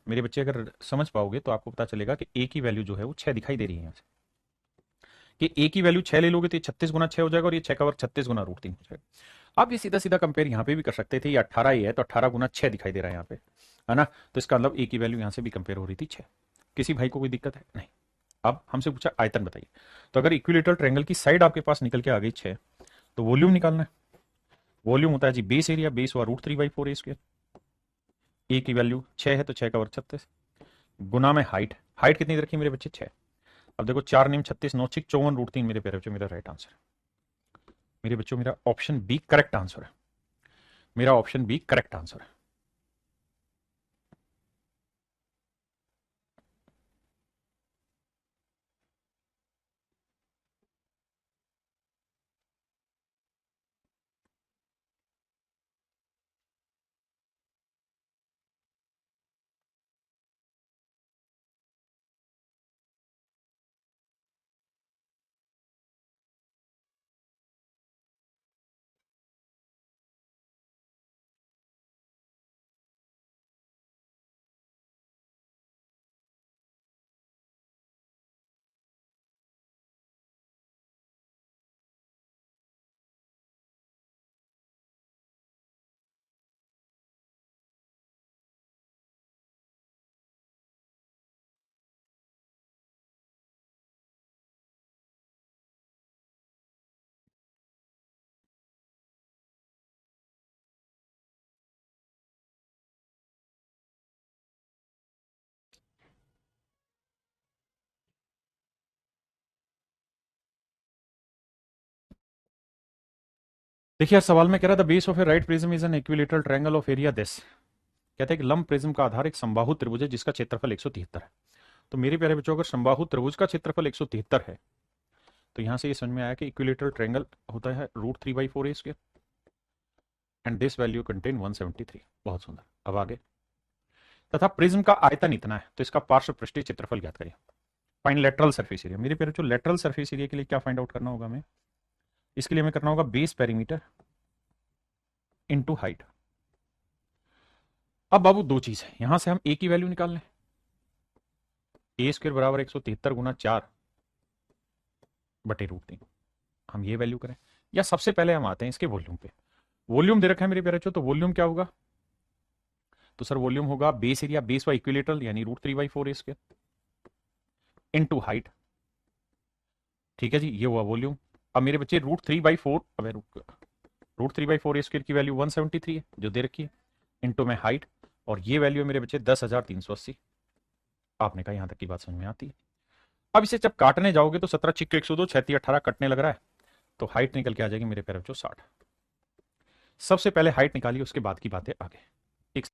मेरे बच्चे अगर समझ पाओगे तो आपको पता चलेगा कि a की वैल्यू जो है वो 6 दिखाई दे रही है यहाँ से, कि a की वैल्यू 6 ले लोगे तो ये 36 गुना 6 हो जाएगा, और ये 6 का वर्ग 36 गुना √3 हो जाएगा। आप ये सीधा सीधा कंपेयर यहाँ पे भी कर सकते थे, ये 18 ही है तो 18 गुना 6 दिखाई दे रहा है यहाँ पे, है ना, तो इसका मतलब a की वैल्यू यहाँ से भी कंपेयर हो रही थी 6। किसी भाई को कोई दिक्कत है? नहीं। अब हमसे पूछा आयतन बताइए, तो अगर इक्विलेटरल ट्रायंगल की साइड आपके पास निकल के आ गई 6, तो वॉल्यूम निकालना है। वॉल्यूम होता है जी बेस एरिया, बेस हुआ √3/4a²। ए की वैल्यू 6 है तो 6 का वर्ग 36, गुना में हाइट, हाइट कितनी रखी मेरे बच्चे 6। अब देखो 4 नीम 36, 9 6 54 √3 मेरे प्यारे बच्चों, मेरा राइट आंसर है। मेरे बच्चों मेरा ऑप्शन बी करेक्ट आंसर है, मेरा ऑप्शन बी करेक्ट आंसर है। देखिए यार, सवाल में कह रहा था base of a right prism is an equilateral triangle of area this. कहते हैं कि लंब प्रिज्म का आधार एक समबाहु त्रिभुज है जिसका क्षेत्रफल 173 है। तो मेरे प्यारे बच्चों, अगर समबाहु त्रिभुज का क्षेत्रफल 173 है, तो यहां से ये समझ में आया कि इक्विलेटरल ट्रायंगल होता है √3/4a², and this value contain 173। बहुत सुंदर। अब आगे, तथा प्रिज्म का आयतन इतना है तो इसका पार्श्व पृष्ठीय क्षेत्रफल ज्ञात करिए। Find lateral surface area. मेरे प्यारे बच्चों, लेटरल सरफेस एरिया के लिए क्या फाइंड आउट करना होगा हमें? इसके लिए हमें करना होगा बेस पेरीमीटर इनटू हाइट। अब बाबू दो चीज है, यहां से हम ए की वैल्यू निकाल लें, a² बराबर 173 गुना 4/√3। हम ये वैल्यू करें, या सबसे पहले हम आते हैं इसके वॉल्यूम पे। वॉल्यूम दे रखा है मेरे प्यारे बच्चों, तो वॉल्यूम क्या होगा? तो सर वॉल्यूम होगा बेस एरिया, बेस व इक्विलेटरल यानी √3/4a² इनटू हाइट। ठीक है जी, ये हुआ वॉल्यूम। अब मेरे बच्चे √3/4, अब √3/4a² की वैल्यू 173 है जो दे रखी है, इनटू में हाइट, और ये वैल्यू मेरे बच्चे 10,380। आपने कहा यहां तक की बात समझ में आती है? अब इसे जब काटने जाओगे तो 17 छिक्के 102, 36 18 कटने लग रहा है, तो हाइट निकल के आ जाएगी मेरे प्यारे बच्चों 60। सबसे पहले हाइट निकालिए, उसके बाद की बातें आगे। ठीक।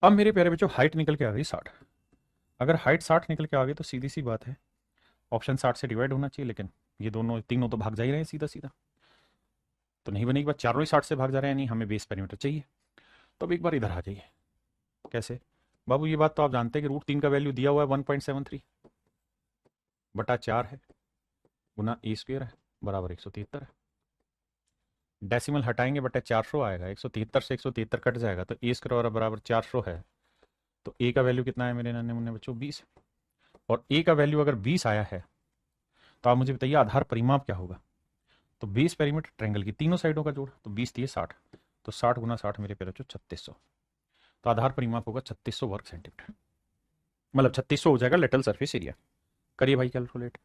अब मेरे प्यारे बच्चों हाइट निकल के आ गई 60। अगर हाइट 60 निकल के आ गई तो सीधी सी बात है, ऑप्शन 60 से डिवाइड होना चाहिए, लेकिन ये दोनों तीनों तो भाग जा ही रहे हैं सीधा सीधा, तो नहीं बनेगी बात। चारों ही 60 से भाग जा रहे हैं, नहीं हमें बेस पेरीमीटर चाहिए। तो अब एक बार इधर आ जाइए। कैसे बाबू, ये बात तो आप जानते हैं कि √3 का वैल्यू दिया हुआ है 1.73 बटा 4 है, गुना ए स्क्वेयर है, बराबर 173 है। डेसिमल हटाएंगे बटा 400 आएगा, 173 से 173 कट जाएगा, तो ए स्क्वायर बराबर 400 है। तो ए का वैल्यू कितना है मेरे नन्हे मुन्ने बच्चों, 20। और ए का वैल्यू अगर 20 आया है तो आप मुझे बताइए आधार परिमाप क्या होगा। तो बेस पेरीमीटर ट्रायंगल की तीनों साइडों का जोड़, तो 20 दिए 60, तो 60 गुना 60 मेरे प्यारे बच्चों 3600। तो आधार परिमाप होगा 3600 वर्ग सेंटीमीटर, मतलब 3600 हो जाएगा लेटरल सरफेस एरिया। करिए भाई कैलकुलेट।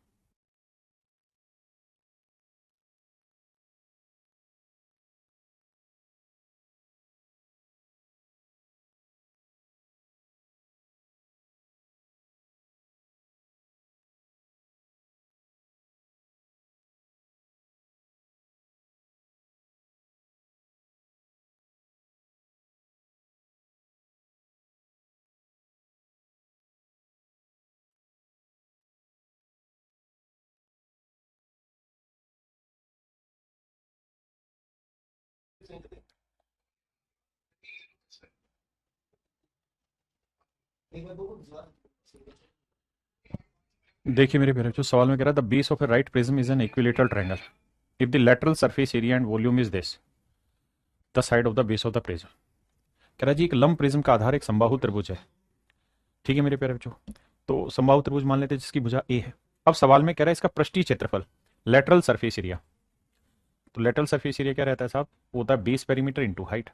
देखिए मेरे प्यारे बच्चों, सवाल में कह रहा था base of a right prism is an equilateral triangle if the lateral surface area and volume is this the side of the base of the prism. कह रहा जी एक लंब प्रिज्म का आधार एक समबाहु त्रिभुज है, ठीक है मेरे प्यारे बच्चों। तो समबाहु त्रिभुज मान लेते हैं जिसकी भुजा ए है। अब सवाल में कह रहा है इसका पृष्ठीय क्षेत्रफल, लेटरल सरफेस एरिया। तो लेटरल सरफेस एरिया क्या रहता है साहब, वो होता है base perimeter into height.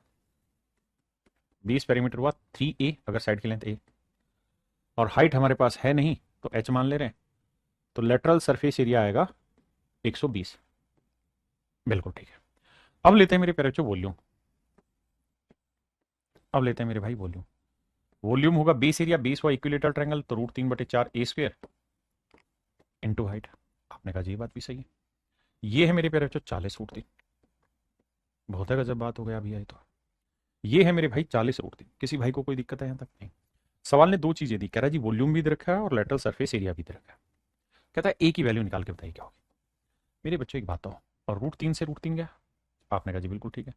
Base perimeter हुआ 3a अगर साइड की लेंथ a, और हाइट हमारे पास है नहीं तो h मान ले रहे हैं, तो लेटरल सरफेस एरिया आएगा 120। बिल्कुल ठीक है। अब लेते हैं मेरे प्यारे बच्चों वॉल्यूम। अब लेते हैं मेरे भाई वॉल्यूम। वॉल्यूम होगा बेस एरिया, बेस हुआ इक्विलेटरल ट्रायंगल, तो √3/4 ए स्क्वायर इंटू हाइट। आपने कहा जी ये बात भी सही है। ये है मेरे प्यारे बच्चों 40√3। बहुत है गजब बात हो गया अभी आई तो। ये है मेरे भाई 40√3। किसी भाई को कोई दिक्कत है यहाँ तक? नहीं। सवाल ने दो चीजें दी, कह रहा है जी वॉल्यूम भी दे रखा है और लेटरल सरफेस एरिया भी दे रखा है। कहता है ए की वैल्यू निकाल के बताइए क्या होगी। मेरे बच्चों एक बात हो, और √3 से √3 गया। आपने कहा जी बिल्कुल ठीक है।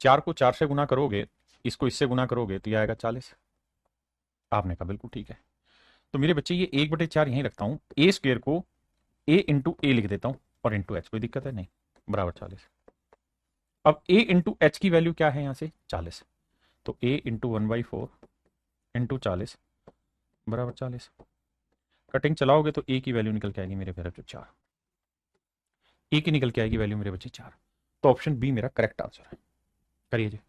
4 को 4 से गुना करोगे, इसको इससे गुना करोगे तो ये आएगा 40। आपने कहा बिल्कुल ठीक है। तो मेरे बच्चे ये 1/4 यहीं रखता हूं, ए स्क्वेयर को ए इंटू ए लिख देता हूं और इंटू एच, कोई दिक्कत है नहीं, बराबर 40। अब ए इंटू एच की वैल्यू क्या है यहां से 40, तो ए इंटू 1/4 इंटू 40 बराबर 40। कटिंग चलाओगे तो ए की वैल्यू निकल के आएगी मेरे प्यारे बच्चों 4। ए की निकल के आएगी वैल्यू मेरे बच्चे 4। तो ऑप्शन बी मेरा करेक्ट आंसर है। करिए जी।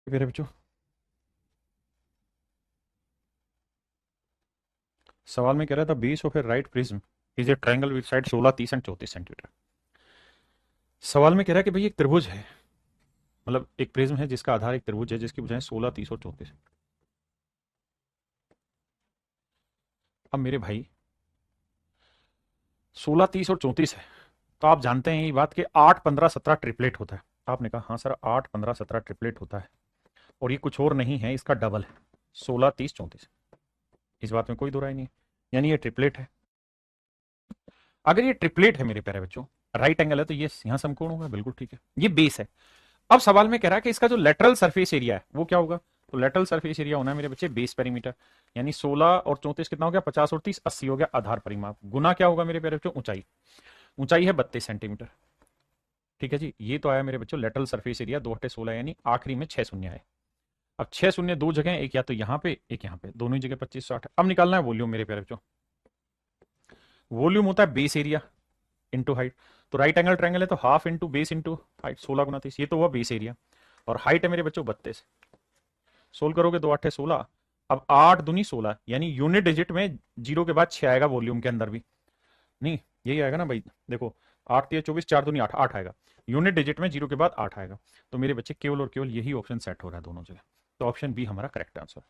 मेरे बच्चों सवाल में कह रहा था base of a right prism is a triangle with side 16, 30 and 34 centimetre. सवाल में कह रहा है कि भाई एक त्रिभुज है, मतलब एक प्रिज्म है जिसका आधार एक त्रिभुज है जिसकी भुजाएं 16, 30 और 34। अब मेरे भाई 16, 30 और 34 है, तो आप जानते हैं ये बात कि 8, 15, 17 ट्रिपलेट होता है। आपने कहा हाँ सर 8, 15, 17 ट्रिपलेट होता है, और ये कुछ और नहीं है, इसका डबल है 16, 30, 34। इस बात में कोई दो राय नहीं है, यानी ये ट्रिपलेट है। अगर ये ट्रिपलेट है मेरे प्यारे बच्चों, राइट एंगल है, तो ये यहाँ समकोण होगा, बिल्कुल ठीक है, ये बेस है। अब सवाल में कह रहा है कि इसका जो लेटरल सरफेस एरिया है वो क्या होगा। तो लेटरल सरफेस एरिया होना है मेरे बच्चे बेस पेरीमीटर, यानी 16 और 34 कितना हो गया, 50 और 30 80 हो गया आधार परिमाप, गुना क्या होगा मेरे प्यारे बच्चों ऊंचाई। ऊंचाई है 32 सेंटीमीटर। ठीक है जी, ये तो आया मेरे बच्चों लेटरल सरफेस एरिया 2/16, यानी आखिरी में 6 शून्य आए। अब 6 शून्य दो जगह, एक या तो यहाँ पे एक यहाँ पे, दोनों ही जगह 2560। अब निकालना है वॉल्यूम मेरे प्यारे बच्चों। वॉल्यूम होता है बेस एरिया इंटू हाइट। तो राइट एंगल ट्रायंगल है तो half into base into height, 16 × 30, ये तो हुआ बेस एरिया। और हाइट है मेरे बच्चों 32। सोल्व करोगे 2×8 = 16। अब 8 दूनी 16, यानी यूनिट डिजिट में 0 के बाद 6 आएगा वॉल्यूम के अंदर भी। नहीं यही आएगा ना भाई, देखो 8 × 24, 4 दूनी 8, 8 आएगा यूनिट डिजिट में, 0 के बाद 8 आएगा। तो मेरे बच्चे केवल और केवल यही ऑप्शन सेट हो रहा है दोनों जगह। तो ऑप्शन बी हमारा करेक्ट आंसर।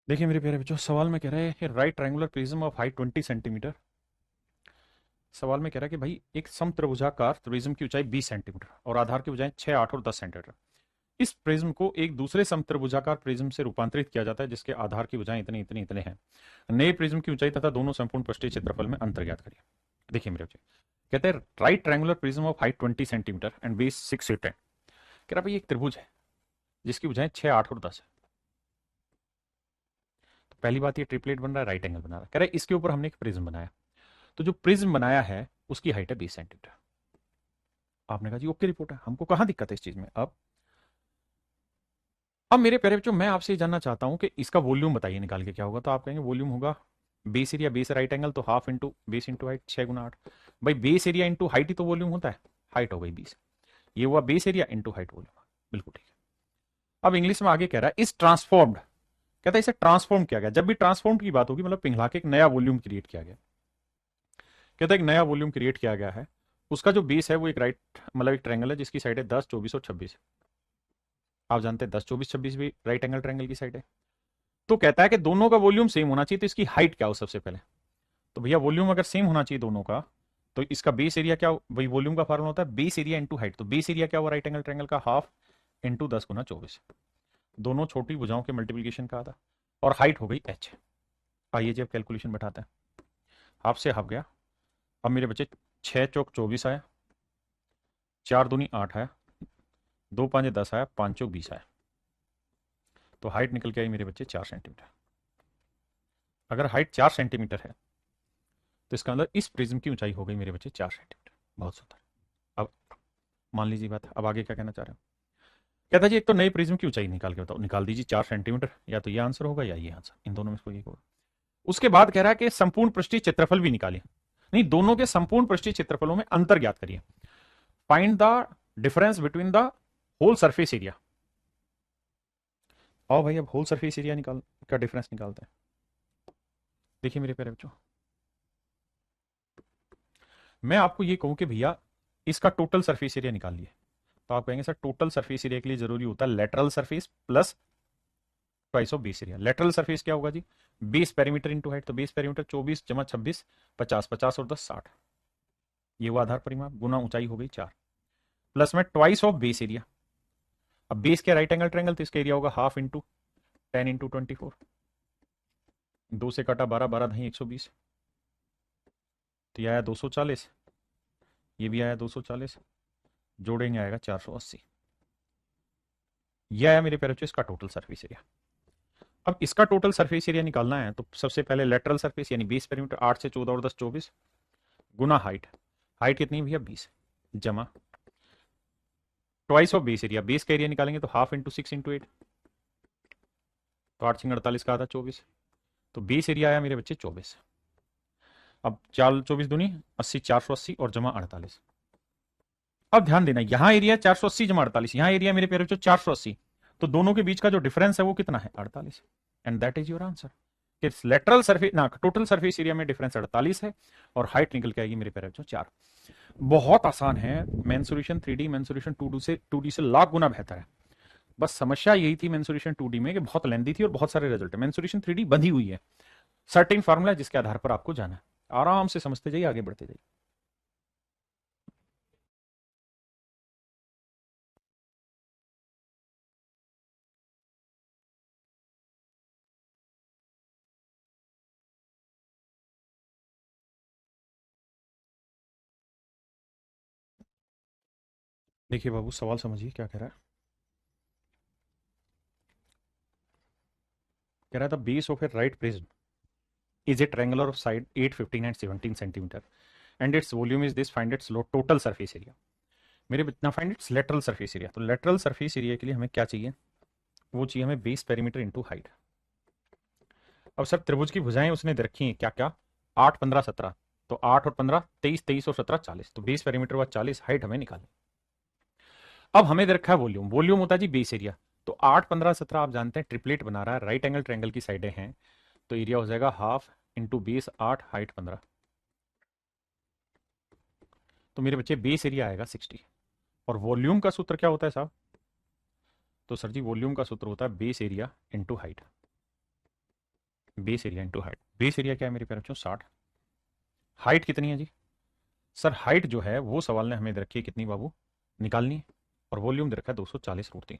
देखिए मेरे प्यारे बच्चों, सवाल में कह रहा है right triangular prism of height 20 centimetre. सवाल में कह रहा है कि भाई एक समत्रिभुजाकार प्रिज्म की ऊंचाई 20 सेंटीमीटर और आधार की ऊंचाई 6, 8 और 10 सेंटीमीटर। इस प्रिज्म को एक दूसरे समत्रिभुजाकार प्रिज्म से रूपांतरित किया जाता है जिसके आधार की भुजाएं इतने इतने इतने हैं। नए प्रिज्म की ऊंचाई तथा दोनों संपूर्ण पृष्ठीय क्षेत्रफल में अंतर ज्ञात करिए। देखिए मेरे बच्चे, कहते हैं right triangular prism of height 20 centimetre and base 6 से 10। कह रहा भाई एक त्रिभुज है जिसकी भुजाएं 6, 8 और 10 है। तो पहली बात ये ट्रिपलेट बन रहा है, राइट एंगल बना रहा है। कह रहा है इसके ऊपर हमने एक प्रिज्म बनाया, तो जो प्रिज्म बनाया है उसकी हाइट है 20 सेंटीमीटर। आपने कहा जी ओके रिपोर्ट है, हमको कहां दिक्कत है इस चीज में। अब मेरे प्यारे बच्चों, मैं आपसे जानना चाहता हूं कि इसका वॉल्यूम बताइए निकाल के क्या होगा। तो आप कहेंगे वॉल्यूम होगा base area, base right angle तो half into base into height, 6 × 8। भाई बेस एरिया इंटू हाइट ही तो वॉल्यूम होता है, हाइट हो गई 20, ये हुआ base area into height volume. बिल्कुल ठीक है। अब इंग्लिश में आगे कह रहा है इस ट्रांसफॉर्म्ड, कहता है इसे ट्रांसफॉर्म किया गया। जब भी ट्रांसफॉर्म की बात होगी मतलब पिघला के एक नया वॉल्यूम क्रिएट किया गया। कहता है एक नया वॉल्यूम क्रिएट किया गया है, उसका जो बेस है वो एक राइट मतलब एक ट्रायंगल है जिसकी साइड है 10, 24 और 26। आप जानते हैं 10, 24, 26 भी राइट एंगल ट्रायंगल की साइड है। तो कहता है कि दोनों का वॉल्यूम सेम होना चाहिए, तो इसकी हाइट क्या हो सबसे पहले। तो भैया वॉल्यूम अगर सेम होना चाहिए दोनों का, तो इसका बेस एरिया क्या हो, वही वॉल्यूम का फार्मूला होता है बेस एरिया इंटू हाइट। तो बेस एरिया क्या हुआ राइट एंगल ट्रायंगल का, हाफ इंटू 10 × 24, दोनों छोटी भुजाओं के मल्टीप्लीकेशन का था। और हाइट हो गई h। आइए जी अब कैलकुलेशन बैठाते हैं। हाफ से हाफ गया। अब मेरे बच्चे 6 चौक 24 आया, 4 दूनी 8 आया, 2 5 10 आया, 5 चौक 20 आया। तो हाइट निकल के आई मेरे बच्चे 4 सेंटीमीटर। अगर हाइट 4 सेंटीमीटर है तो इसका मतलब इस प्रिज्म की ऊंचाई हो गई मेरे बच्चे 4 सेंटीमीटर। बहुत सुंदर। अब मान लीजिए बात, अब आगे क्या कहना चाह रहे हो। कहता जी एक तो नए प्रिज्म की ऊंचाई निकाल के बताओ। निकाल दीजिए 4 सेंटीमीटर, या तो ये आंसर होगा या ये आंसर, इन दोनों में से कोई एक होगा। उसके बाद कह रहा है कि संपूर्ण पृष्ठीय क्षेत्रफल भी निकालिए। नहीं, दोनों के संपूर्ण पृष्ठीय क्षेत्रफलों में अंतर ज्ञात करिए। Find the difference between the whole surface area. आओ भाई अब होल सरफेस एरिया निकाल का डिफरेंस निकालते हैं। देखिए मेरे प्यारे बच्चों, मैं आपको ये कहूं कि भैया इसका टोटल सरफेस एरिया निकाल लिए, तो आप कहेंगे सर टोटल सरफेस एरिया के लिए जरूरी होता है lateral surface plus twice of base area. Lateral surface क्या होगा जी, बेस पेरीमीटर इंटू हाइट। तो बेस पेरीमीटर 24 + 26 50, 50 और 10 60, ये हुआ आधार परिमाप, गुना ऊंचाई हो गई 4, प्लस में ट्वाइस ऑफ बेस एरिया। अब बेस क्या राइट एंगल ट्रायंगल, तो इसका एरिया होगा हाफ इंटू 10 इंटू 24, 2 से काटा 12, 12 दही 120, तो यह आया 240, ये भी आया 240, जोड़ेंगे आएगा 480। यह आया मेरे प्यारे बच्चों इसका टोटल सरफेस एरिया। अब इसका टोटल सरफेस एरिया निकालना है तो सबसे पहले लेटरल सरफेस यानी बेस पेरीमीटर 8 से 14 और 10 24 गुना हाइट। हाइट कितनी भैया 20, जमा twice of base area. Base का एरिया निकालेंगे तो हाफ इंटू 6 इंटू 8, तो 8 × 48 का आधा 24, तो बेस एरिया आया मेरे बच्चे 24। अब 4 24 दूनी 80, 480 और जमा 48। अब ध्यान देना, यहां एरिया 480 जमा 48, यहां एरिया मेरे प्यारे बच्चों 480, तो दोनों के बीच का जो डिफरेंस है वो कितना है? 48। And that is your answer. Lateral surface ना टोटल सरफेस एरिया में डिफरेंस 48 है और हाइट निकल के आएगी मेरे प्यारे बच्चों 4। बहुत आसान है। Main solution 3D, main solution 2D से लाख गुना बेहतर है। बस समस्या यही थी मेन सॉल्यूशन 2D में कि बहुत लेंदी थी और बहुत सारे रिजल्ट है। मेन सॉल्यूशन 3D बंधी हुई है, सर्टेन फार्मूला जिसके आधार पर आपको जाना है। आराम से समझते जाइए, आगे बढ़ते जाइए। देखिए बाबू, सवाल समझिए क्या कह रहा है। कह रहा था base of a right prism is a triangular of side 8, 15 and 17 centimeter and its volume is this, find its total surface area। मेरे ना find its lateral surface area. तो लेटरल सरफेस एरिया के लिए हमें क्या चाहिए? वो चाहिए हमें बेस पेरीमीटर इंटू हाइट। अब सर त्रिभुज की भुजाएं उसने दे रखी हैं क्या क्या? 8, 15, 17। तो 8 और 15 23, 23 और 17 40। तो बेस पेरीमीटर हुआ 40, हाइट हमें निकालनी। अब हमें दे रखा है वॉल्यूम। वॉल्यूम होता है जी बेस एरिया। तो 8, 15, 17 आप जानते हैं ट्रिपलेट बना रहा है, राइट एंगल ट्रायंगल की साइडें हैं। तो एरिया हो जाएगा हाफ इंटू बेस 8, हाइट 15। तो मेरे बच्चे बेस एरिया आएगा 60। और वॉल्यूम का सूत्र क्या होता है साहब? तो सर जी वॉल्यूम का सूत्र होता है base area into height. Base area into height. Base area क्या है मेरे प्यारे बच्चों? 60। हाइट कितनी है जी? सर हाइट जो है वो सवाल ने हमें दे रखी है कितनी बाबू? निकालनी है। और वॉल्यूम दे रखा है 240 √3।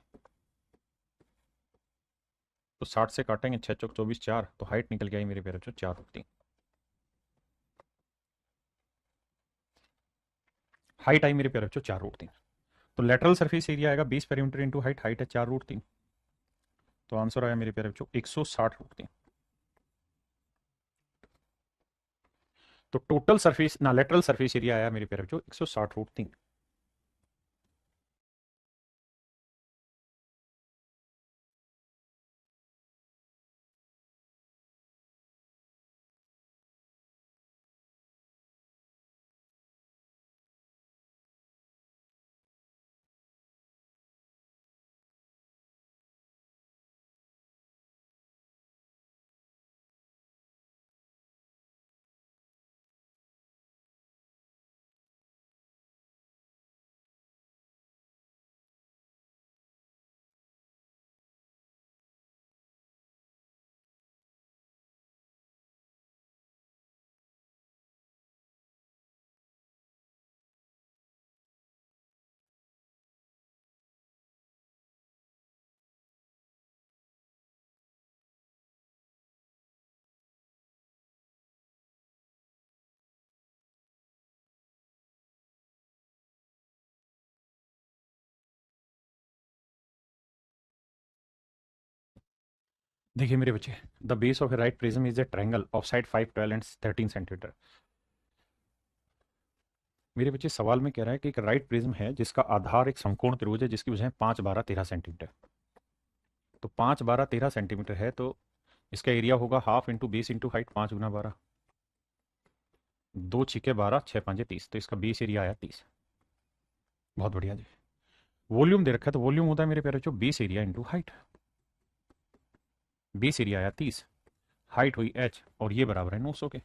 तो 60 से काटेंगे 6 चौक 24, 4। तो हाइट निकल के आई मेरे प्यारे बच्चों 4 √3। हाइट आई मेरे प्यारे बच्चों 4 √3। तो लेटरल सरफेस एरिया आएगा base perimeter into height. Height है 4 √3। तो आंसर आया मेरे प्यारे बच्चों 160 √3। तो टोटल सरफेस ना लेटरल सरफेस एरिया आया मेरे प्यारे बच्चों 160 √3। देखिए मेरे बच्चे, the base of a right prism is a triangle of side 5, 12 and 13 centimetre. मेरे बच्चे सवाल में कह रहा है कि एक राइट प्रिज्म है जिसका आधार एक समकोण त्रिभुज है जिसकी भुजाएं 5, 12, 13 सेंटीमीटर। तो 5, 12, 13 सेंटीमीटर है तो इसका एरिया होगा half into base into height. 5 गुना 12, 2 छिके 12, 6 5 30। तो इसका बेस एरिया आया 30। बहुत बढ़िया जी। वॉल्यूम दे रखा है तो वॉल्यूम होता है मेरे प्यारे बच्चों base area into height. Base area आया 30, हाइट हुई h और ये बराबर है 900 के।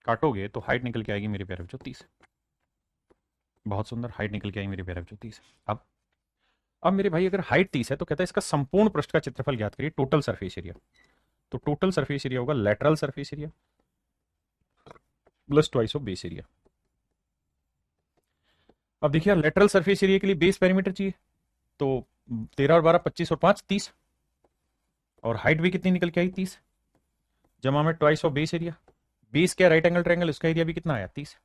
काटोगे तो हाइट निकल के आएगी मेरे प्यारे बच्चों 30। बहुत सुंदर, हाइट निकल के आई मेरे प्यारे बच्चों 30। अब मेरे भाई अगर हाइट 30 है तो कहता है इसका संपूर्ण पृष्ठ का क्षेत्रफल ज्ञात करिए, टोटल सरफेस एरिया। तो टोटल सरफेस एरिया होगा lateral surface area plus twice of base area. अब देखिए लेटरल सरफेस एरिया के लिए बेस पेरीमीटर चाहिए। तो 13 और 12, 25 और 5, 30। और हाइट भी कितनी निकल के आई? 30 जमा में twice of base area. Base क्या? राइट एंगल ट्रायंगल, उसका एरिया भी कितना आया? 30।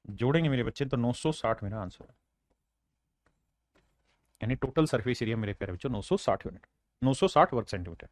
जोड़ेंगे मेरे बच्चे तो 960 मेरा आंसर है। यानी टोटल सरफेस एरिया मेरे प्यारे बच्चों 960 यूनिट, 960 वर्ग सेंटीमीटर।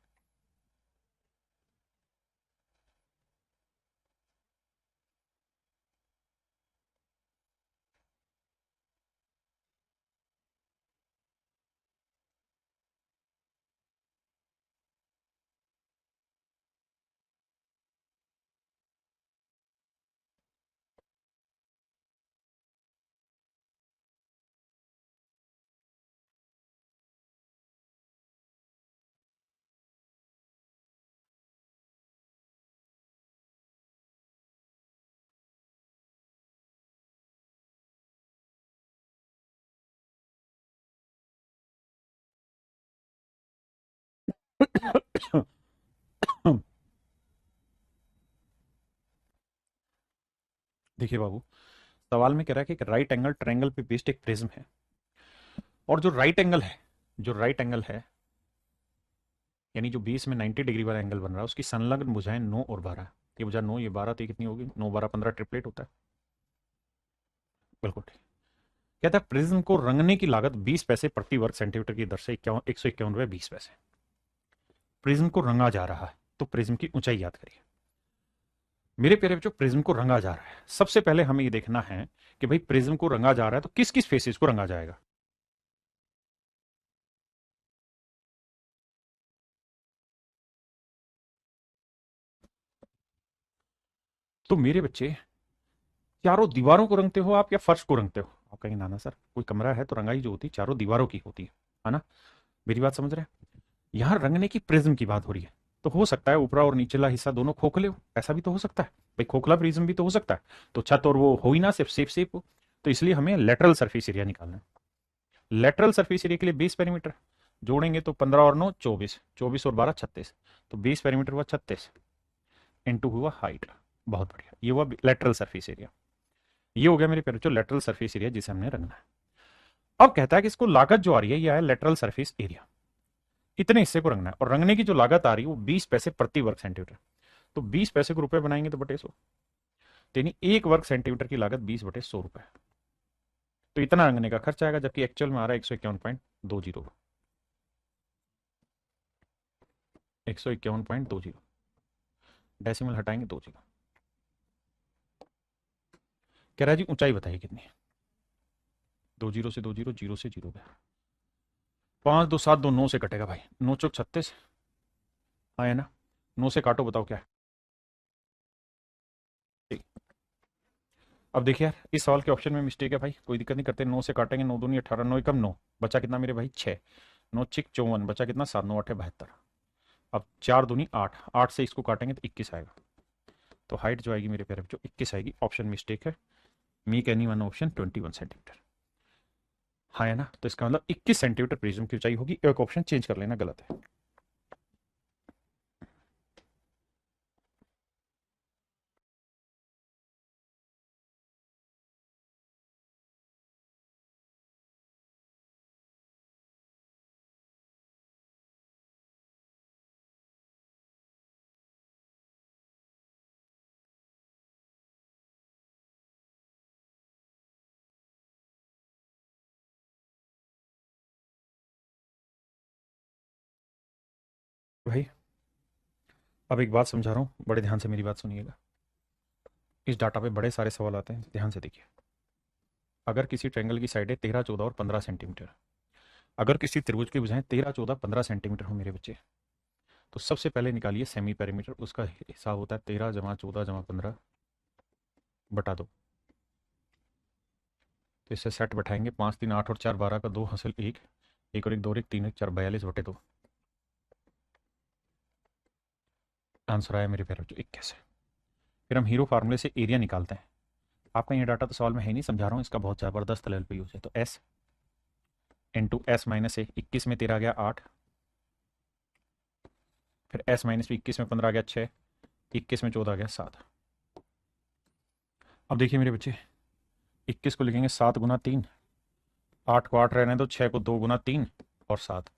देखिए बाबू, सवाल में कह रहा है कि एक राइट एंगल ट्रायंगल पे बेस्ड एक प्रिज्म है, और जो राइट एंगल है, जो राइट एंगल है यानी जो बेस में 90 डिग्री वाला एंगल बन रहा है, उसकी संलग्न भुजाएं 9 और 12। ये भुजा 9, ये 12, तो ये कितनी होगी? 9 12 15, ट्रिपलेट होता है। बिल्कुल ठीक। कहता है प्रिज्म को रंगने की लागत 20 पैसे प्रति वर्ग सेंटीमीटर की दर से 151 रुपए 20 पैसे। प्रिज्म को रंगा जा रहा है, तो प्रिज्म की ऊंचाई याद करिए। मेरे प्यारे बच्चों, प्रिज्म को रंगा जा रहा है, सबसे पहले हमें ये देखना है कि भाई प्रिज्म को रंगा जा रहा है तो किस किस फेसेस को रंगा जाएगा। तो मेरे बच्चे, चारों दीवारों को रंगते हो आप या फर्श को रंगते हो? आप कहेंगे ना ना सर, कोई कमरा है तो रंगाई जो होती है चारों दीवारों की होती है ना? मेरी बात समझ रहे हैं? यहां रंगने की प्रिज्म की बात हो रही है, तो हो सकता है ऊपरा और निचला हिस्सा दोनों खोखले हो, ऐसा भी तो हो सकता है भाई, खोखला प्रिज्म भी तो हो सकता है। तो छत और वो हो ही ना सिर्फ सेफ सेफ हो, तो इसलिए हमें लेटरल सरफेस एरिया निकालना है। लेटरल सरफेस एरिया के लिए 20 पेरीमीटर जोड़ेंगे तो 15 और 9 24, 24 और 12 36, तो 20 पेरीमीटर हुआ 36, इंटू हुआ हाइट। बहुत बढ़िया, ये हुआ लेटरल सरफेस एरिया। ये हो गया मेरे प्यारे, जो लेटरल सरफेस एरिया जिसे हमने रंगना है। अब कहता है कि इसको लागत जो आ रही है ये है लेटरल सरफेस एरिया, इतने हिस्से को रंगना है, और रंगने की जो लागत आ रही है वो 20 पैसे प्रति वर्ग सेंटीमीटर। तो 20 पैसे को रुपए बनाएंगे तो बटे 100, यानी 1 वर्ग सेंटीमीटर की लागत 20/100 रुपए। तो इतना रंगने का खर्च आएगा, जबकि एक्चुअल में आ रहा है 151.20, 151.20, डेसिमल हटाएंगे 2 जीरो। कह रहा है जी ऊंचाई बताइए कितनी है? 2 जीरो से 2 जीरो, जीरो से जीरो गया, 5 2 7 2, 9 से कटेगा भाई, 9 चौक 36, हाँ है ना? 9 से काटो, बताओ क्या है? ठीक। अब देखिए यार, इस सवाल के ऑप्शन में मिस्टेक है भाई, कोई दिक्कत नहीं करते, 9 से काटेंगे, 9 दूनी 18, 9 कम 9, बचा कितना मेरे भाई? 6, 9 6 54, बचा कितना? 7 9 8 72। अब 4 दूनी 8, 8 से इसको काटेंगे तो 21 आएगा। तो हाइट जो आएगी मेरे प्यारे बच्चों 21 आएगी, ऑप्शन मिस्टेक है, make any one option 21 centimetre. हाँ है ना? तो इसका मतलब 21 सेंटीमीटर प्रिज्म की ऊंचाई होगी, एक ऑप्शन चेंज कर लेना, गलत है। भाई अब एक बात समझा रहा हूँ, बड़े ध्यान से मेरी बात सुनिएगा। इस डाटा पे बड़े सारे सवाल आते हैं, ध्यान से देखिए। अगर किसी ट्रायंगल की साइडें 13 14 और 15 सेंटीमीटर, अगर किसी त्रिभुज की भुजाएं 13 14 15 सेंटीमीटर हो मेरे बच्चे, तो सबसे पहले निकालिए सेमी पेरीमीटर, उसका हिसाब होता है 13 जमा 14 जमा 15 बटा 2। तो इससे सेट बैठाएंगे, 5 3 8 और 4 12 का 2 हासिल 1, 1 और 1 2 और 1 3 1 4 42/2। आंसर आया मेरे प्यारे बच्चों 21। फिर हम हीरो फार्मूले से एरिया निकालते हैं। आपका ये डाटा तो सवाल में है नहीं, समझा रहा हूँ, इसका बहुत ज़बरदस्त लेवल पे यूज है। तो एस इंटू एस माइनस ए, 21 में 13 आ गया 8, फिर एस माइनस भी 21 में 15 आ गया 6, 21 में 14 आ गया 7। अब देखिए मेरे बच्चे, 21 को लिखेंगे 7 गुना 3, 8 को 8 रहने दो, 6 को 2 गुना 3 और 7।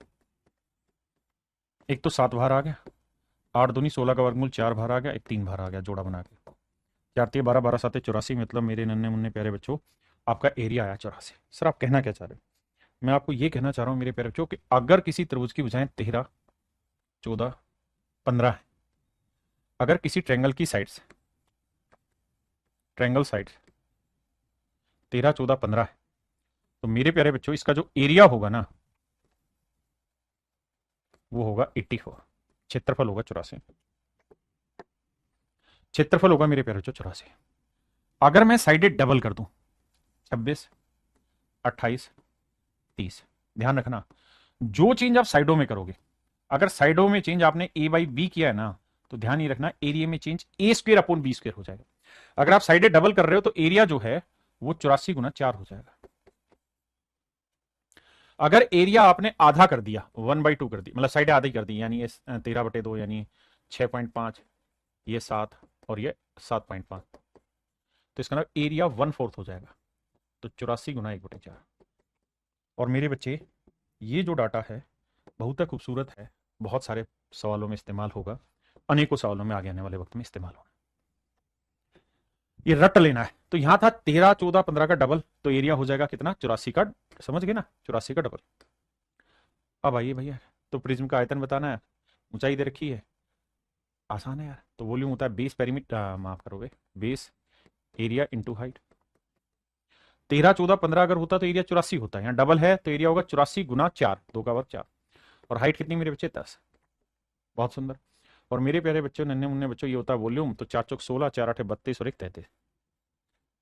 एक तो 7 बाहर आ गया, 8 दूनी 16 का वर्गमूल 4 बाहर आ गया, एक 3 बाहर आ गया, जोड़ा बना के 4 3 12 12 7 84, मतलब मेरे नन्हे मुन्ने प्यारे बच्चों आपका एरिया आया 84। सर आप कहना क्या चाह रहे हो? मैं आपको ये कहना चाह रहा हूँ मेरे प्यारे बच्चों कि अगर किसी त्रिभुज की भुजाएं 13 14 15 है, अगर किसी ट्रायंगल की साइड्स, ट्रायंगल साइड्स 13 14 15 है, तो मेरे प्यारे बच्चों इसका जो एरिया होगा ना वो होगा 84, क्षेत्रफल होगा 84, क्षेत्रफल होगा मेरे प्यारे बच्चों 84। अगर मैं साइडेड डबल कर दूं 26 28 30, ध्यान रखना जो चेंज आप साइडों में करोगे, अगर साइडों में चेंज आपने ए बाई बी किया है ना, तो ध्यान ये रखना एरिया में चेंज ए स्क्वेयर अपॉन बी स्क्वेयर हो जाएगा। अगर आप साइडें डबल कर रहे हो तो एरिया जो है वो 84 गुना 4 हो जाएगा। अगर एरिया आपने आधा कर दिया, 1/2 कर दी, मतलब साइड आधी कर दी, यानी ये 13/2 यानी 6.5, ये 7 और ये 7.5, तो इसका मतलब एरिया 1/4 हो जाएगा। तो 84 गुना 1/4। और मेरे बच्चे ये जो डाटा है बहुत खूबसूरत है, बहुत सारे सवालों में इस्तेमाल होगा, अनेकों सवालों में आगे आने वाले वक्त में इस्तेमाल होगा। ये रट लेना है। तो यहां था 13, 14, 15 का डबल, तो एरिया हो जाएगा कितना? 84 का, समझ गए ना, 84 का डबल। अब आइए भैया, तो प्रिज्म का आयतन बताना है, ऊंचाई दे रखी है, आसान है यार। तो वॉल्यूम होता है बेस पेरीमीटर, माफ करोगे, बेस एरिया इंटू हाइट। 13, 14, 15 अगर होता तो एरिया 84 होता है, यहाँ डबल है तो एरिया होगा 84 गुना 4, 2 का वर्ग 4। और हाइट कितनी मेरे बच्चे? 10। बहुत सुंदर। और मेरे प्यारे बच्चों, नन्हे मुन्ने बच्चों, ये होता है वॉल्यूम। तो 4 चौक 16, 4 8 32 और 1 33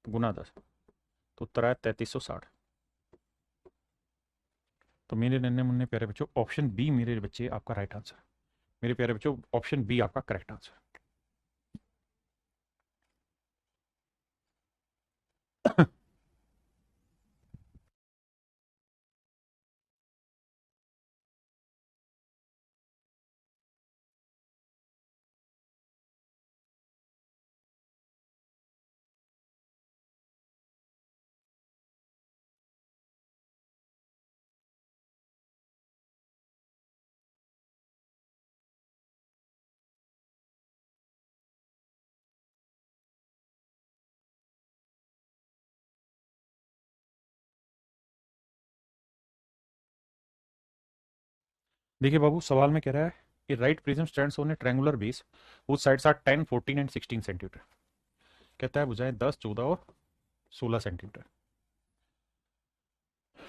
गुना 10, तो उत्तर आया 3360। तो मेरे नन्हे मुन्ने प्यारे बच्चों, ऑप्शन बी मेरे बच्चे आपका राइट आंसर। मेरे प्यारे बच्चों, ऑप्शन बी आपका करेक्ट आंसर। देखिए बाबू, सवाल में कह रहा है कि right prism stands on a triangular base whose sides are 10, 14 and 16 centimetre. कहता है भुजाएं 10, 14 और 16 सेंटीमीटर।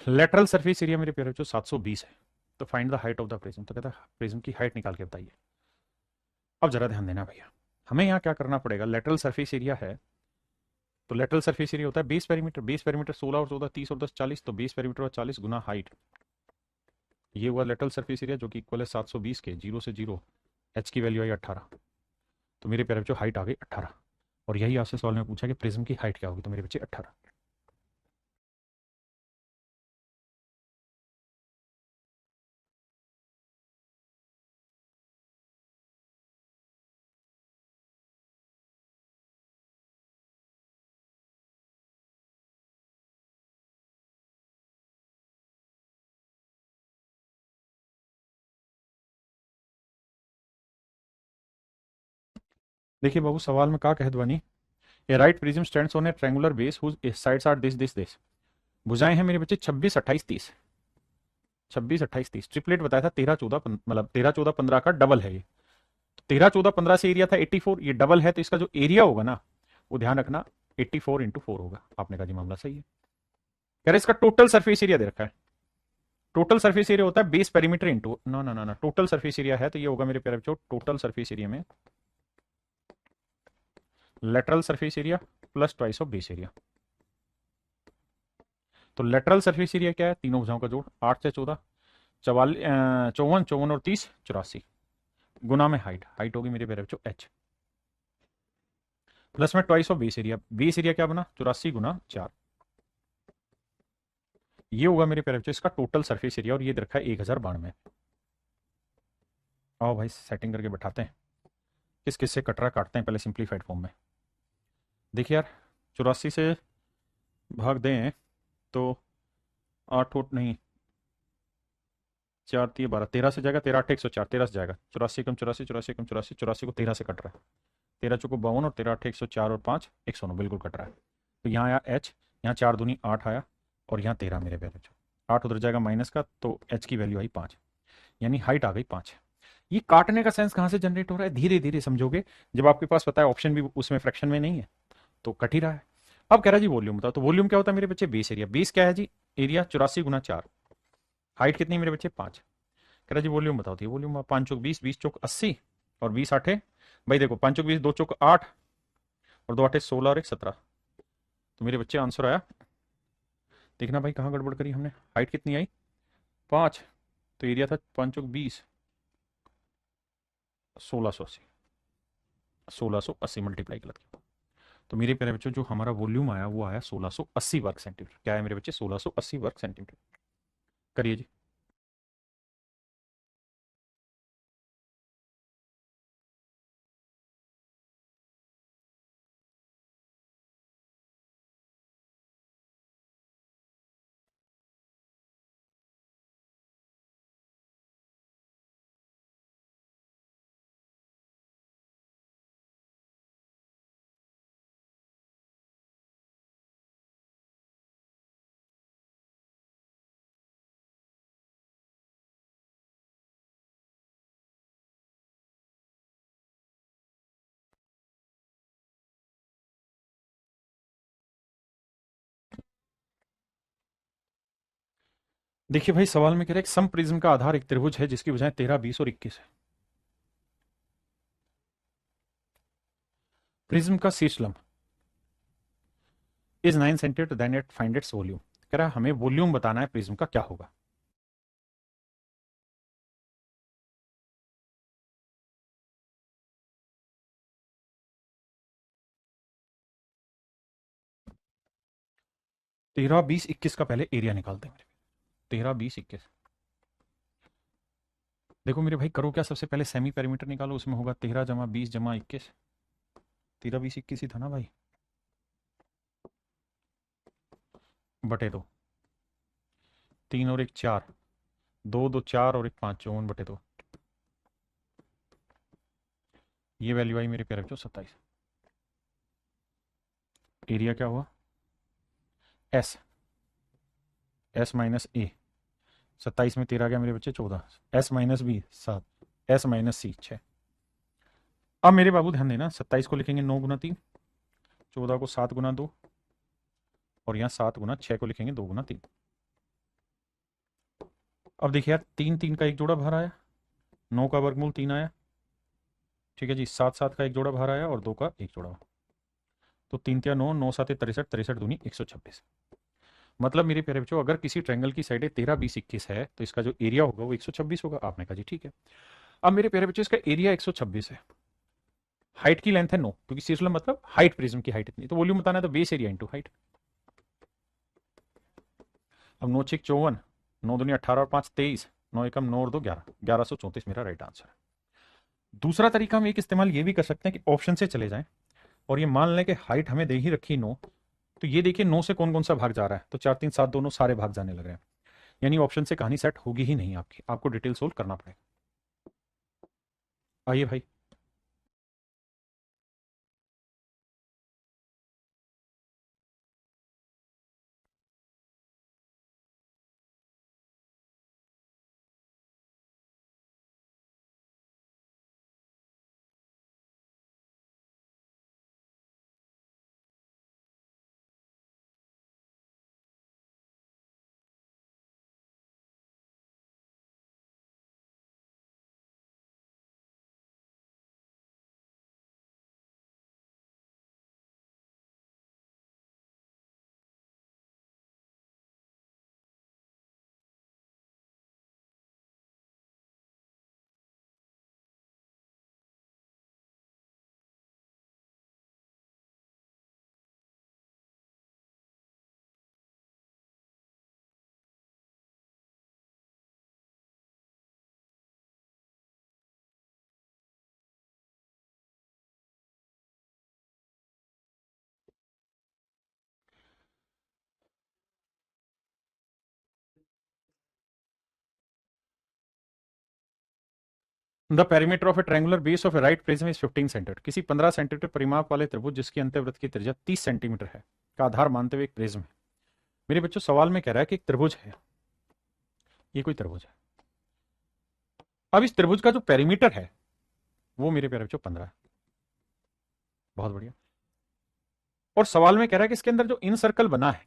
लेटरल सरफेस एरिया मेरे प्यारे बच्चों 720 है। तो find the height of the prism. तो कहता है प्रिज्म की हाइट निकाल के बताइए। अब जरा ध्यान देना भैया, हमें यहाँ क्या करना पड़ेगा? लेटरल सरफेस एरिया है, तो लेटरल सरफेस एरिया होता है बेस पेरीमीटर। बेस पेरीमीटर 16 और 14 30 और 10 40, तो बेस पेरीमीटर और 40 गुना हाइट, ये हुआ लेटरल सरफेस एरिया, जो कि इक्वल है 720 के। 0 से 0, एच की वैल्यू आई 18। तो मेरे प्यारे बच्चों हाइट आ गई 18। और यही आपसे सवाल में पूछा कि प्रिज्म की हाइट क्या होगी, तो मेरे बच्चे 18। देखिए बाबू, सवाल में कहा कह ध्वनि, a right prism stands on a triangular base whose sides are this this this. भुजाएं हैं मेरे बच्चे 26, 28, 30। 26, 28, 30 ट्रिपलेट बताया था। 13, 14, मतलब 13, 14, 15 का डबल है ये। 13, 14, 15 से एरिया था 84, ये डबल है, तो इसका जो एरिया होगा ना, वो ध्यान रखना 84 इंटू 4 होगा। आपने कहा जी मामला सही है। कह रहे इसका टोटल सरफेस एरिया दे रखा है। टोटल सरफेस एरिया होता है base perimeter into, no no no no, total surface area है, तो ये होगा मेरे प्यारे बच्चों टोटल सरफेस एरिया में lateral surface area plus twice of base area. तो लेटरल सरफेस एरिया क्या है? तीनों भुजाओं का जोड़, 8 से 14, 44, 54, 54 और 30, 84 गुना में हाइट, हाइट होगी मेरे प्यारे बच्चों एच, प्लस में twice of base area. Base area क्या बना? 84 गुना 4। ये होगा मेरे प्यारे बच्चों इसका टोटल सरफेस एरिया, और ये दे रखा है 1092। आओ भाई सेटिंग करके बैठाते हैं, किस किस से कटरा काटते हैं पहले सिंप्लीफाइड फॉर्म में। देखिए यार, 84 से भाग दें तो 8 ओट नहीं, 4 3 12, 13 से जाएगा, 13 8 104, 13 से जाएगा। 84 कम 84, 84 कम 84, 84 को 13 से कट रहा है। 13 चौको 52 और 13 8 104 और 5 109, बिल्कुल कट रहा है। तो यहाँ आया एच, यहाँ 4 दूनी 8 आया, और यहाँ 13 मेरे प्यारे बच्चों। 8 उधर जाएगा माइनस का, तो एच की वैल्यू आई 5, यानी हाइट आ गई 5। ये काटने का सेंस कहाँ से जनरेट हो रहा है? धीरे धीरे समझोगे, जब आपके पास पता है ऑप्शन भी उसमें फ्रैक्शन में नहीं है, तो कट ही रहा है। अब कह रहा है जी वॉल्यूम बताओ। तो वॉल्यूम क्या होता है मेरे बच्चे? Base area. बेस क्या है जी? एरिया 84 गुना 4, हाइट कितनी मेरे बच्चे? 5। कह रहा जी वॉल्यूम बताओ। थी वॉल्यूम 5 चौक 20, 20 चौक 80 और 20 आठे, भाई देखो 5 चौक 20, 2 चौक 8 और 2 आठे 16 और 1 17। तो मेरे बच्चे आंसर आया, देखना भाई कहाँ गड़बड़ करी हमने। हाइट कितनी आई? 5, तो एरिया था 5 चौक 20, 1680, 1680 मल्टीप्लाई गलत किया। तो मेरे प्यारे बच्चों जो हमारा वॉल्यूम आया वो आया 1680 वर्ग सेंटीमीटर। क्या है मेरे बच्चे? 1680 वर्ग सेंटीमीटर। करिए जी। देखिए भाई, सवाल में कह रहे हैं एक सम प्रिज्म का आधार एक त्रिभुज है जिसकी भुजाएं 13, 20 और 21 है। प्रिज्म का शीर्ष लंब is 9 centimetre, then it find its volume. कह रहा है हमें वॉल्यूम बताना है प्रिज्म का, क्या होगा। तेरह, बीस, इक्कीस का पहले एरिया निकालते हैं मेरे। 13, 20, 21। देखो मेरे भाई, करो क्या, सबसे पहले सेमी पेरीमीटर निकालो, उसमें होगा 13 जमा 20 जमा 21। 13, 20, 21 ही था ना भाई, बटे दो। 3 और 1 4, 2 2 4 और 1 5, 54 बटे दो। ये वैल्यू आई मेरे प्यारे बच्चों 27। एरिया क्या हुआ, एस, एस माइनस ए। 27 में 13 गया मेरे बच्चे 14, s minus b 7, s minus c 6। अब मेरे बाबू ध्यान देना, 27 को लिखेंगे 9 गुना 3, 14 को 7 गुना 2, और यहाँ 7 गुना 6 को लिखेंगे 2 गुना 3। अब देखिए यार, 3 3 का एक जोड़ा बाहर आया, 9 का वर्गमूल 3 आया, ठीक है जी। 7 7 का एक जोड़ा बाहर आया और 2 का एक जोड़ा। तो 3 3 9, 9 7 63, 63 दूनी 126। मतलब मेरे प्यारे बच्चों, अगर किसी ट्रायंगल की साइड 13, 20, 21 है तो इसका जो एरिया होगा वो 126 होगा। आपने कहा जी ठीक है। अब मेरे प्यारे बच्चों, इसका एरिया 126 है, हाइट की लेंथ है 9, क्योंकि शीर्षलंब मतलब हाइट, प्रिज्म की हाइट इतनी, तो वॉल्यूम बताना है तो बेस एरिया इंटू हाइट। अब 9 6 54, 9 दूनी 18 और 5 23, 9 एकम 9 और 2 11, 1134 मेरा राइट आंसर है। दूसरा तरीका हम एक इस्तेमाल ये भी कर सकते हैं कि ऑप्शन से चले जाएं और ये मान लें कि हाइट हमें दे ही रखी 9, तो ये देखिए 9 से कौन कौन सा भाग जा रहा है, तो 4 3 7 दोनों सारे भाग जाने लग रहे हैं। यानी ऑप्शन से कहानी सेट होगी ही नहीं आपकी, आपको डिटेल सोल्व करना पड़ेगा। आइए भाई। The perimeter of A triangular base of a right prism is 15 centimetre. किसी 15 सेंटीमीटर परिमाप वाले त्रिभुज जिसकी अंतर्वृत्त की त्रिज्या 30 सेंटीमीटर है का आधार मानते हुए एक प्रिज्म है। मेरे बच्चों, सवाल में कह रहा है कि एक त्रिभुज है, ये कोई त्रिभुज है। अब इस त्रिभुज का जो पेरीमीटर है वो मेरे प्यारे बच्चों 15 है। बहुत बढ़िया। और सवाल में कह रहा है कि इसके अंदर जो इन सर्कल बना है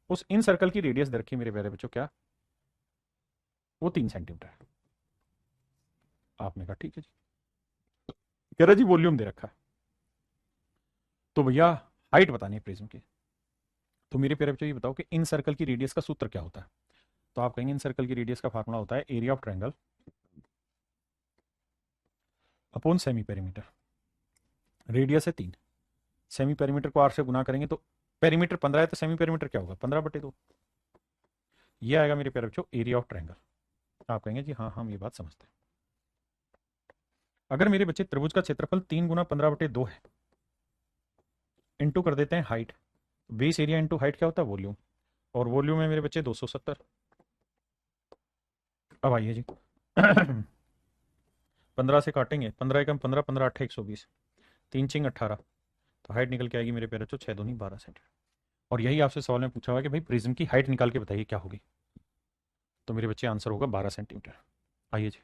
उस इन सर्कल की रेडियस दे रखी है मेरे प्यारे बच्चों, क्या, वो 3 सेंटीमीटर है। आपने कहा ठीक है जी। कह रहा जी वॉल्यूम दे रखा है, तो भैया हाइट बतानी है प्रिज्म की। तो मेरे प्यारे बच्चों ये बताओ कि इन सर्कल की रेडियस का सूत्र क्या होता है। तो आप कहेंगे इन सर्कल की रेडियस का फार्मूला होता है area of triangle upon semi perimeter. Radius है 3, सेमी पेरीमीटर को 8 से गुना करेंगे तो पेरीमीटर 15 है, तो सेमी पेरीमीटर क्या होगा 15 बटे 2। ये आएगा मेरे प्यारे बच्चों एरिया ऑफ ट्रायंगल। आप कहेंगे जी हाँ हम ये बात समझते हैं। अगर मेरे बच्चे त्रिभुज का क्षेत्रफल 3 × 15/2 है, इंटू कर देते हैं height, base area into height क्या होता है, वॉल्यूम, और वॉल्यूम है मेरे बच्चे 270। अब आइए जी 15 से काटेंगे, 15 एकम 15, 15 8 120, 3 × 18, तो हाइट निकल के आएगी मेरे प्यारे बच्चों 6 दूनी 12 सेंटीमीटर। और यही आपसे सवाल में पूछा हुआ है कि भाई प्रिज्म की हाइट निकाल के बताइए क्या होगी, तो मेरे बच्चे आंसर होगा 12 सेंटीमीटर। आइए जी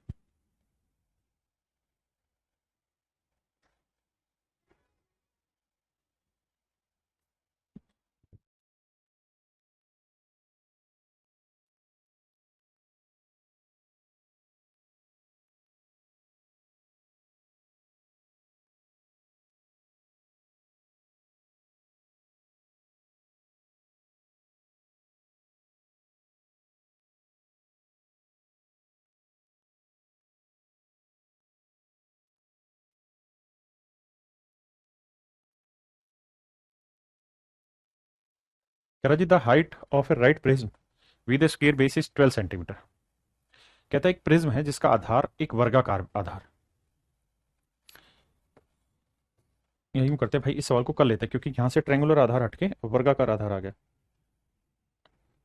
कह रहा जी the height of a right prism with a square base is 12 centimetre. कहता है एक प्रिज्म है जिसका आधार एक वर्गाकार आधार, यूं करते हैं भाई इस सवाल को कर लेते हैं क्योंकि यहां से ट्रायंगुलर आधार हटके वर्गाकार आधार आ गया।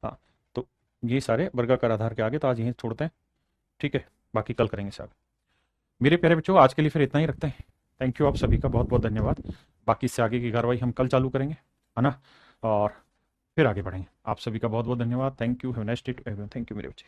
हाँ, तो ये सारे वर्गाकार आधार के आगे, तो आज यहीं छोड़ते हैं, ठीक है, बाकी कल करेंगे साहब। मेरे प्यारे बच्चों आज के लिए फिर इतना ही रखते हैं। थैंक यू आप सभी का बहुत बहुत धन्यवाद। बाकी इससे आगे की कार्रवाई हम कल चालू करेंगे, है ना, और फिर आगे बढ़ेंगे। आप सभी का बहुत बहुत धन्यवाद। Thank you, have a nice day to everyone. Thank you मेरे बच्चे।